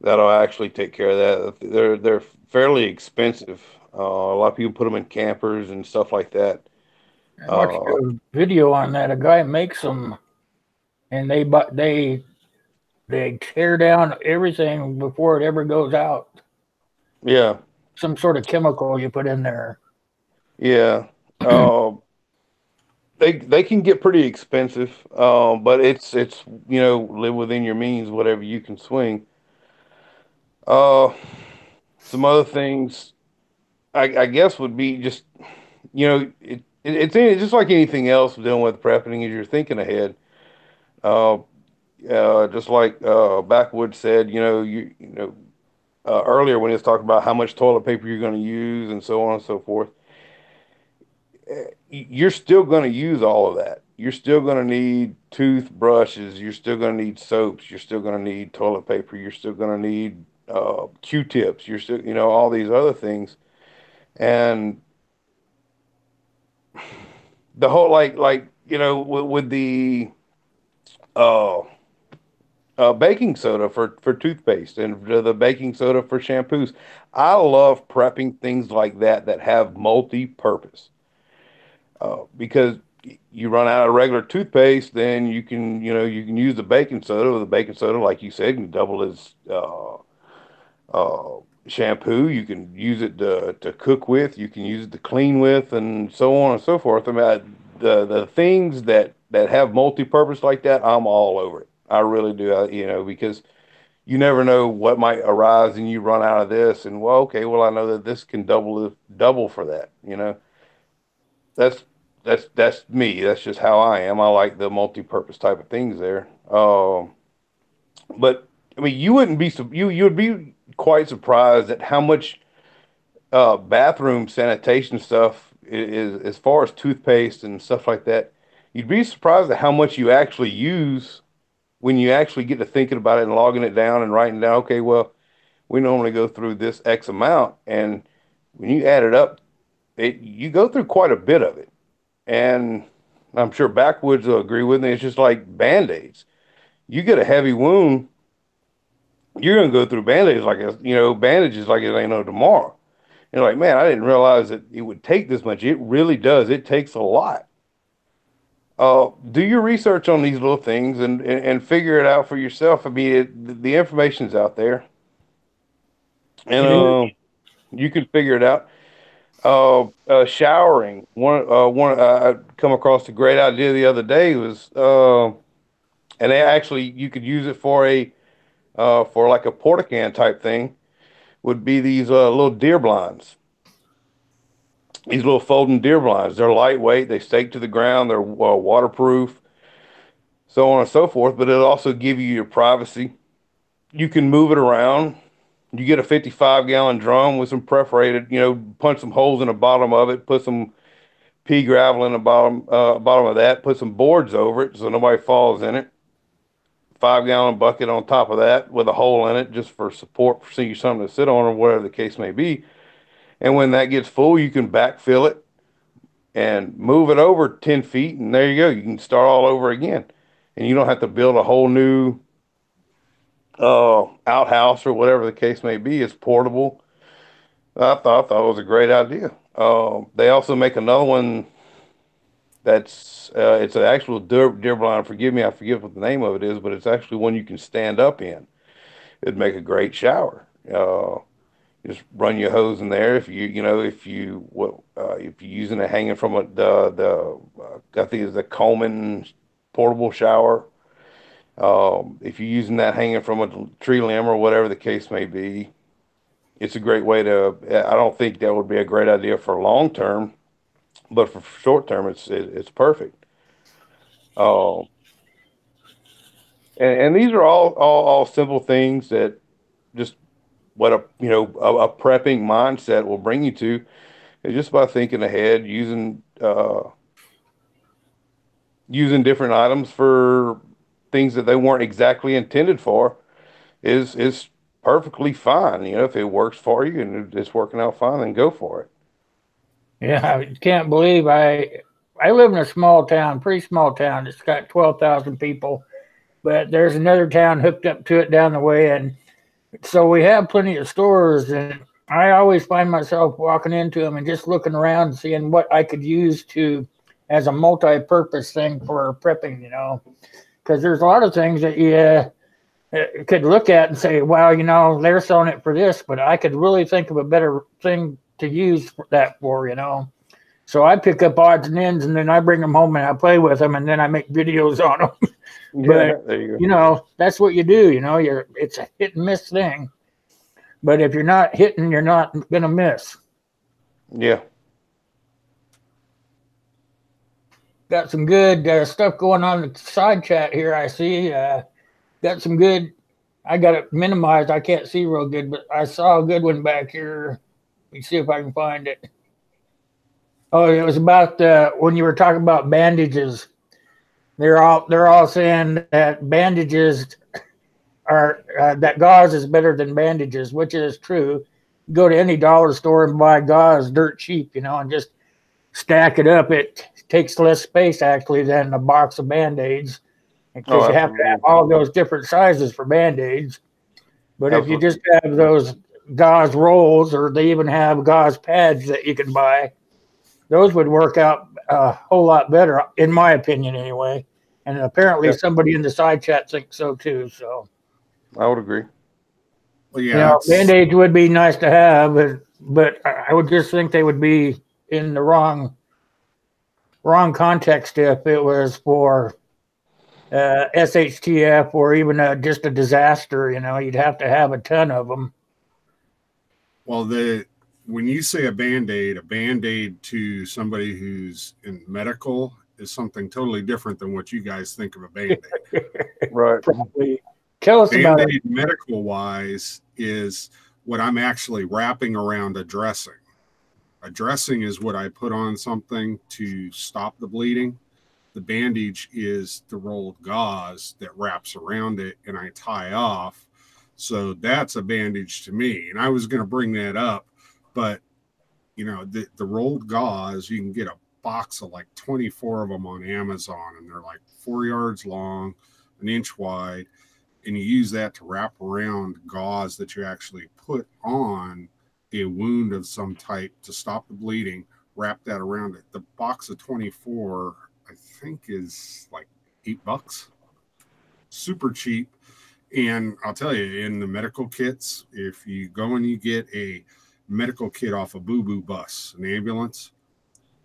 that'll actually take care of that. They're fairly expensive. A lot of people put them in campers and stuff like that. I watched a video on that. A guy makes them, and they tear down everything before it ever goes out. Yeah, Some sort of chemical you put in there. yeah. They can get pretty expensive, but it's live within your means, whatever you can swing. Uh, some other things I guess would be just it's just like anything else dealing with prepping is you're thinking ahead. Uh, just like Backwood said, earlier when he was talking about how much toilet paper you're going to use and so on and so forth. You're still going to use all of that. You're still going to need toothbrushes. You're still going to need soaps. You're still going to need toilet paper. You're still going to need Q-tips. You're still, all these other things. And the whole with the uh, baking soda for toothpaste and the baking soda for shampoos. I love prepping things like that have multi-purpose. Because you run out of regular toothpaste, then you can use the baking soda. With the baking soda, like you said, can double as shampoo. You can use it to cook with. You can use it to clean with, and so on and so forth. I mean, the things that have multi-purpose like that, I'm all over it. I really do. Because you never know what might arise, and you run out of this, and well, okay, well, I know that this can double for that. That's that's me. That's just how I am. I like the multi-purpose type of things there. But I mean, you would be quite surprised at how much bathroom sanitation stuff is as far as toothpaste and stuff like that. You'd be surprised at how much you actually use when you actually get to thinking about it and logging it down and writing down. Okay, well, we normally go through this X amount, and when you add it up, you go through quite a bit of it. And I'm sure Backwoods will agree with me. It's just like Band-Aids. You get a heavy wound, you're gonna go through Band-Aids bandages like it ain't no tomorrow. You're like, man, I didn't realize that it would take this much. It really does. It takes a lot. Do your research on these little things and figure it out for yourself. I mean, the information's out there, and It is. you can figure it out. Showering. I come across a great idea the other day was, and they actually you could use it for like a porta can type thing. Would be these little deer blinds. These little folding deer blinds. They're lightweight. They stake to the ground. They're waterproof, so on and so forth. But it'll also give you your privacy. You can move it around. You get a 55-gallon drum with some perforated, punch some holes in the bottom of it, put some pea gravel in the bottom of that, put some boards over it so nobody falls in it. 5-gallon bucket on top of that with a hole in it just for support, for you something to sit on or whatever the case may be. And when that gets full, you can backfill it and move it over 10 feet, and there you go. You can start all over again, and you don't have to build a whole new outhouse or whatever the case may be. It's portable. I thought it was a great idea. They also make another one that's it's an actual deer blind. Forgive me, I forget what the name of it is, but it's actually one you can stand up in. It'd make a great shower. Just run your hose in there. If you're using it hanging from I think it's the Coleman portable shower. If you're using that hanging from a tree limb or whatever the case may be, it's a great way to. I don't think that would be a great idea for long term, but for short term, it's perfect. Uh, and these are all simple things that just what a prepping mindset will bring you to is just by thinking ahead, using different items for things that they weren't exactly intended for is perfectly fine. If it works for you and it's working out fine, then go for it. Yeah, I can't believe I live in a small town, pretty small town. It's got 12,000 people, but there's another town hooked up to it down the way, and so we have plenty of stores, and I always find myself walking into them and just looking around, seeing what I could use as a multi-purpose thing for prepping, because there's a lot of things that you could look at and say, well, they're selling it for this, but I could really think of a better thing to use that for. So I pick up odds and ends, and then I bring them home and I play with them, and then I make videos on them. Yeah, there you go. That's what you do. It's a hit and miss thing. But if you're not hitting, you're not going to miss. Yeah. Got some good stuff going on in the side chat here, I see. Got some good. I got it minimized. I can't see real good, but I saw a good one back here. Let me see if I can find it. Oh, it was about when you were talking about bandages. They're all saying that bandages are that gauze is better than bandages, which is true. Go to any dollar store and buy gauze dirt cheap, and just stack it up. It takes less space actually than a box of Band-Aids, because you have to have all those different sizes for Band-Aids. But if you just have those gauze rolls, or they even have gauze pads that you can buy, those would work out a whole lot better, in my opinion, anyway. And apparently somebody in the side chat thinks so too. So I would agree. Well, yeah, Band-Aids would be nice to have, but I would just think they would be in the wrong context if it was for SHTF or even just a disaster. You'd have to have a ton of them. Well, when you say a Band-Aid to somebody who's in medical is something totally different than what you guys think of a Band-Aid. Right. Probably. Tell us about it. Medical wise is what I'm actually wrapping around a dressing. A dressing is what I put on something to stop the bleeding. The bandage is the rolled gauze that wraps around it and I tie off. So that's a bandage to me. And I was going to bring that up, but the rolled gauze, you can get a box of like 24 of them on Amazon, and they're like 4 yards long, an inch wide. And you use that to wrap around gauze that you actually put on a wound of some type to stop the bleeding, wrap that around it. The box of 24, I think, is like $8. Super cheap. And I'll tell you, in the medical kits, if you go and you get a medical kit off a boo-boo bus, an ambulance,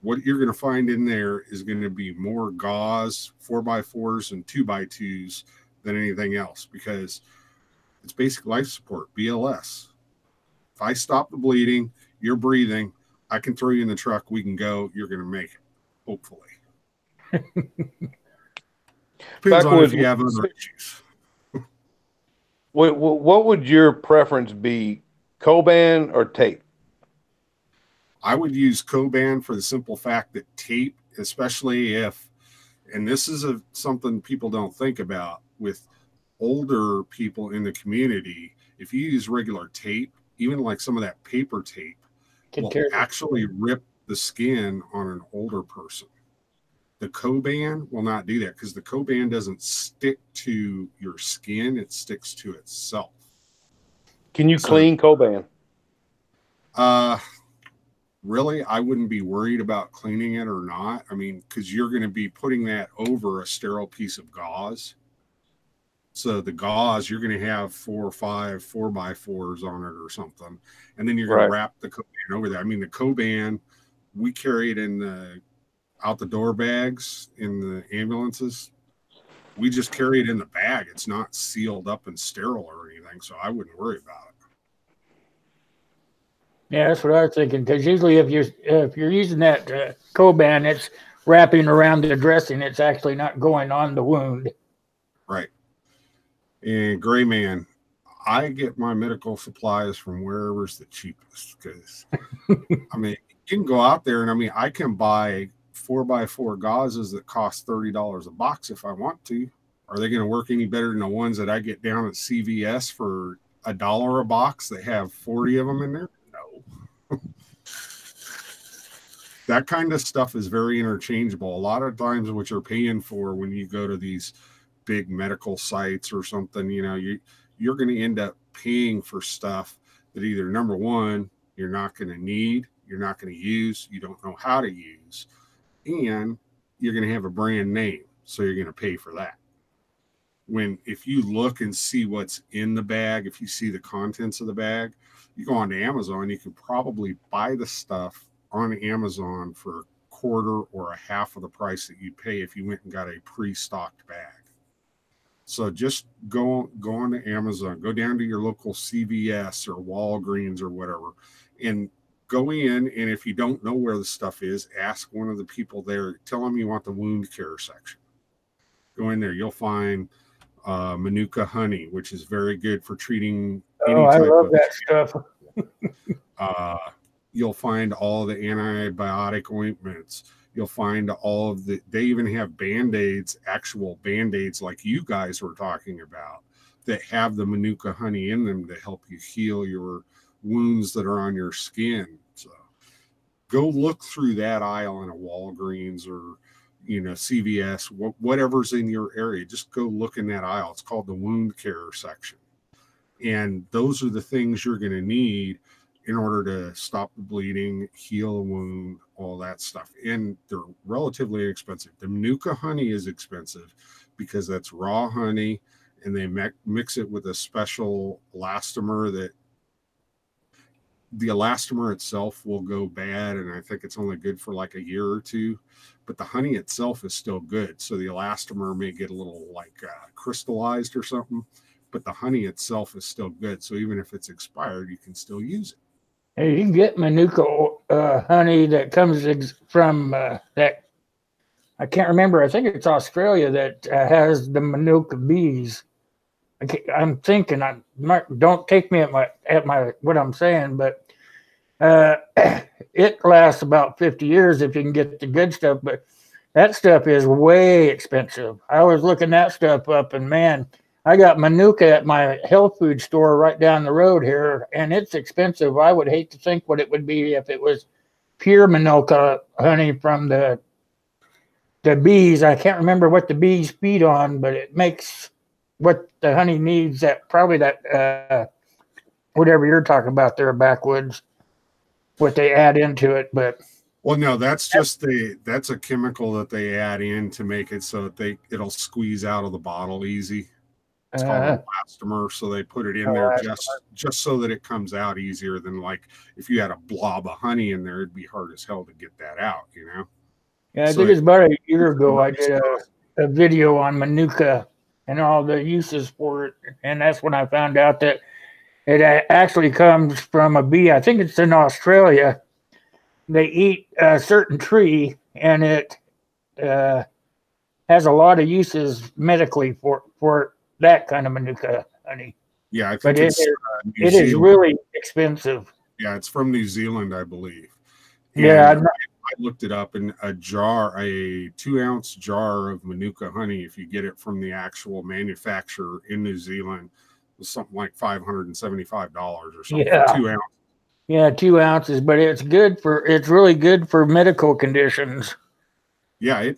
what you're going to find in there is going to be more gauze, 4x4s and 2x2s than anything else, because it's basic life support, BLS. If I stop the bleeding, you're breathing, I can throw you in the truck, we can go, you're going to make it, hopefully. Depends on if you have other issues. What would your preference be, Coban or tape? I would use Coban for the simple fact that tape, especially if, and this is something people don't think about with older people in the community, if you use regular tape, even like some of that paper tape, will actually rip the skin on an older person. The Coban will not do that, because the Coban doesn't stick to your skin, it sticks to itself. Can you clean Coban? Really, I wouldn't be worried about cleaning it or not. I mean, because you're going to be putting that over a sterile piece of gauze. So the gauze, you're going to have 4 or 5 4x4s on it or something. And then you're going to wrap the Coban over there. I mean, the Coban, we carry it in the out the door bags in the ambulances. We just carry it in the bag. It's not sealed up and sterile or anything, so I wouldn't worry about it. Yeah, that's what I was thinking. Because usually, if you're using that Coban, it's wrapping around the dressing. It's actually not going on the wound. Right. And Gray Man, I get my medical supplies from wherever's the cheapest, because I mean, you can go out there and I mean, I can buy 4x4 gauzes that cost $30 a box if I want to. Are they going to work any better than the ones that I get down at CVS for $1 a box that have 40 of them in there? No. That kind of stuff is very interchangeable. A lot of times what you're paying for when you go to these big medical sites or something, you know, you're going to end up paying for stuff that either, number one, you're not going to need, you're not going to use, you don't know how to use, and you're going to have a brand name, so you're going to pay for that. When if you look and see what's in the bag, if you see the contents of the bag, you go onto Amazon, you can probably buy the stuff on Amazon for a quarter or a half of the price that you pay if you went and got a pre-stocked bag. So just go on to Amazon, go down to your local CVS or Walgreens or whatever, and go in. And if you don't know where the stuff is, ask one of the people there. Tell them you want the wound care section. Go in there. You'll find Manuka honey, which is very good for treating any I type love of that stuff. You'll find all the antibiotic ointments. You'll find all of they even have Band-Aids, actual Band-Aids like you guys were talking about, that have the Manuka honey in them to help you heal your wounds that are on your skin. So go look through that aisle in a Walgreens or, you know, CVS, whatever's in your area. Just go look in that aisle. It's called the wound care section. And those are the things you're going to need in order to stop the bleeding, heal a wound, all that stuff. And they're relatively inexpensive. The Manuka honey is expensive because that's raw honey, and they mix it with a special elastomer that the elastomer itself will go bad, and I think it's only good for like a year or two, but the honey itself is still good. So the elastomer may get a little like crystallized or something, but the honey itself is still good. So even if it's expired, you can still use it. Hey, you can get Manuka honey that comes from that, I can't remember, I think it's Australia, that has the Manuka bees. I'm thinking, don't take me at my what I'm saying, but it lasts about 50 years if you can get the good stuff, but that stuff is way expensive. I was looking that stuff up, and man, I got Manuka at my health food store right down the road here, and it's expensive. I would hate to think what it would be if it was pure Manuka honey from the bees. I can't remember what the bees feed on, but it makes what the honey needs, that probably that whatever you're talking about there, backwoods, what they add into it. But well, no, that's just that's a chemical that they add in to make it so that it'll squeeze out of the bottle easy. It's called an elastomer, so they put it in there just so that it comes out easier than like if you had a blob of honey in there, it'd be hard as hell to get that out, you know? Yeah, I think it's about a year ago I did a video on Manuka and all the uses for it, and that's when I found out that it actually comes from a bee. I think it's in Australia. They eat a certain tree, and it has a lot of uses medically for that kind of Manuka honey. Yeah, I think it is really expensive. Yeah, it's from New Zealand, I believe. And yeah, I looked it up, and a 2-ounce jar of Manuka honey, if you get it from the actual manufacturer in New Zealand, was something like $575 or something for 2 ounces. Yeah, 2 ounces, but it's really good for medical conditions. Yeah,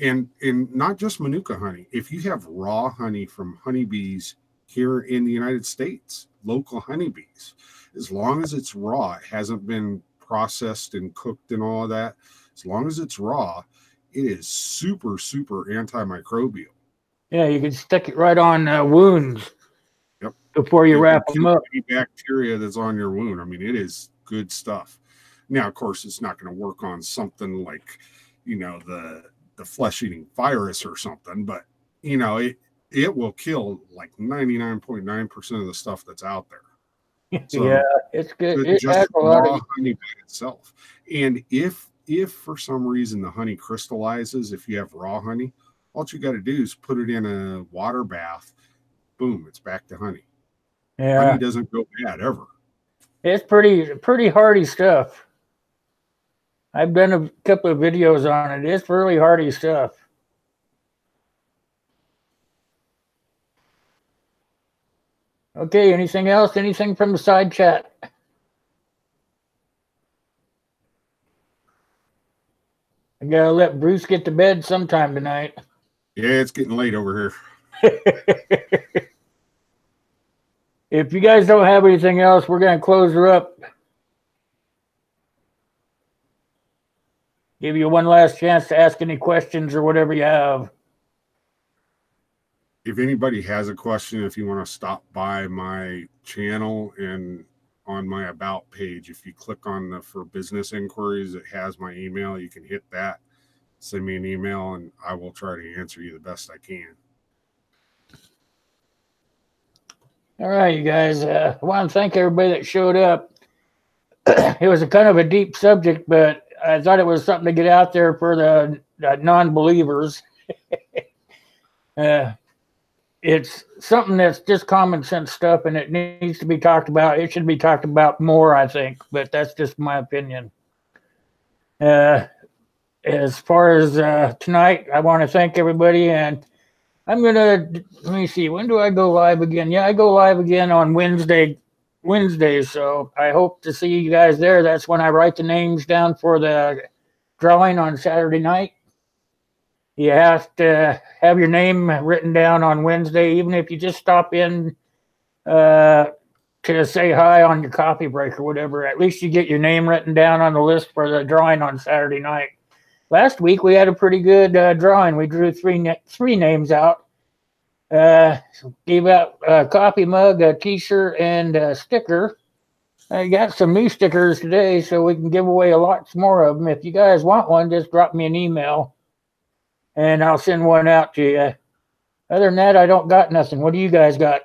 and not just Manuka honey. If you have raw honey from honeybees here in the United States, local honeybees, as long as it's raw, it hasn't been processed and cooked and all of that, as long as it's raw, it is super, super antimicrobial. Yeah, you can stick it right on wounds. Yep. Before you wrap them up. Any bacteria that's on your wound. I mean, it is good stuff. Now, of course, it's not going to work on something like, you know, the flesh-eating virus or something, but, you know, it will kill like 99.9% of the stuff that's out there. So yeah, it's good. It just has a lot raw of honey by itself. And if for some reason the honey crystallizes, if you have raw honey, all you got to do is put it in a water bath. Boom, it's back to honey. Yeah, honey doesn't go bad ever. it's pretty hardy stuff. I've done a couple of videos on it. It's really hardy stuff. Okay, anything else? Anything from the side chat? I gotta let Bruce get to bed sometime tonight. Yeah, it's getting late over here. If you guys don't have anything else, we're gonna close her up. Give you one last chance to ask any questions or whatever you have. If anybody has a question, if you want to stop by my channel and on my about page, if you click on the for business inquiries, it has my email. You can hit that, send me an email, and I will try to answer you the best I can. All right, you guys. I want to thank everybody that showed up. It was a kind of a deep subject, but I thought it was something to get out there for the non-believers. It's something that's just common sense stuff, and it needs to be talked about. It should be talked about more, I think, but that's just my opinion. As far as tonight, I want to thank everybody, and I'm gonna let me see. When do I go live again? Yeah, I go live again on Wednesdays. So I hope to see you guys there. That's when I write the names down for the drawing on Saturday night. You have to have your name written down on Wednesday, even if you just stop in to say hi on your coffee break or whatever. At least you get your name written down on the list for the drawing on Saturday night. Last week we had a pretty good drawing. We drew three names out. Gave out a coffee mug, a t-shirt, and a sticker. I got some new stickers today, so we can give away a lot more of them. If you guys want one, just drop me an email, and I'll send one out to you. Other than that, I don't got nothing. What do you guys got?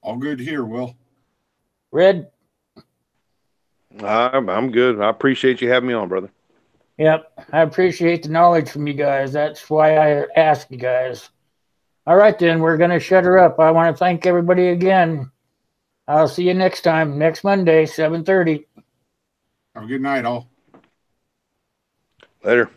All good here, Will. Red? I'm good. I appreciate you having me on, brother. Yep, I appreciate the knowledge from you guys. That's why I asked you guys. All right, then, we're going to shut her up. I want to thank everybody again. I'll see you next time, next Monday, 7:30. Have a good night, all. Later.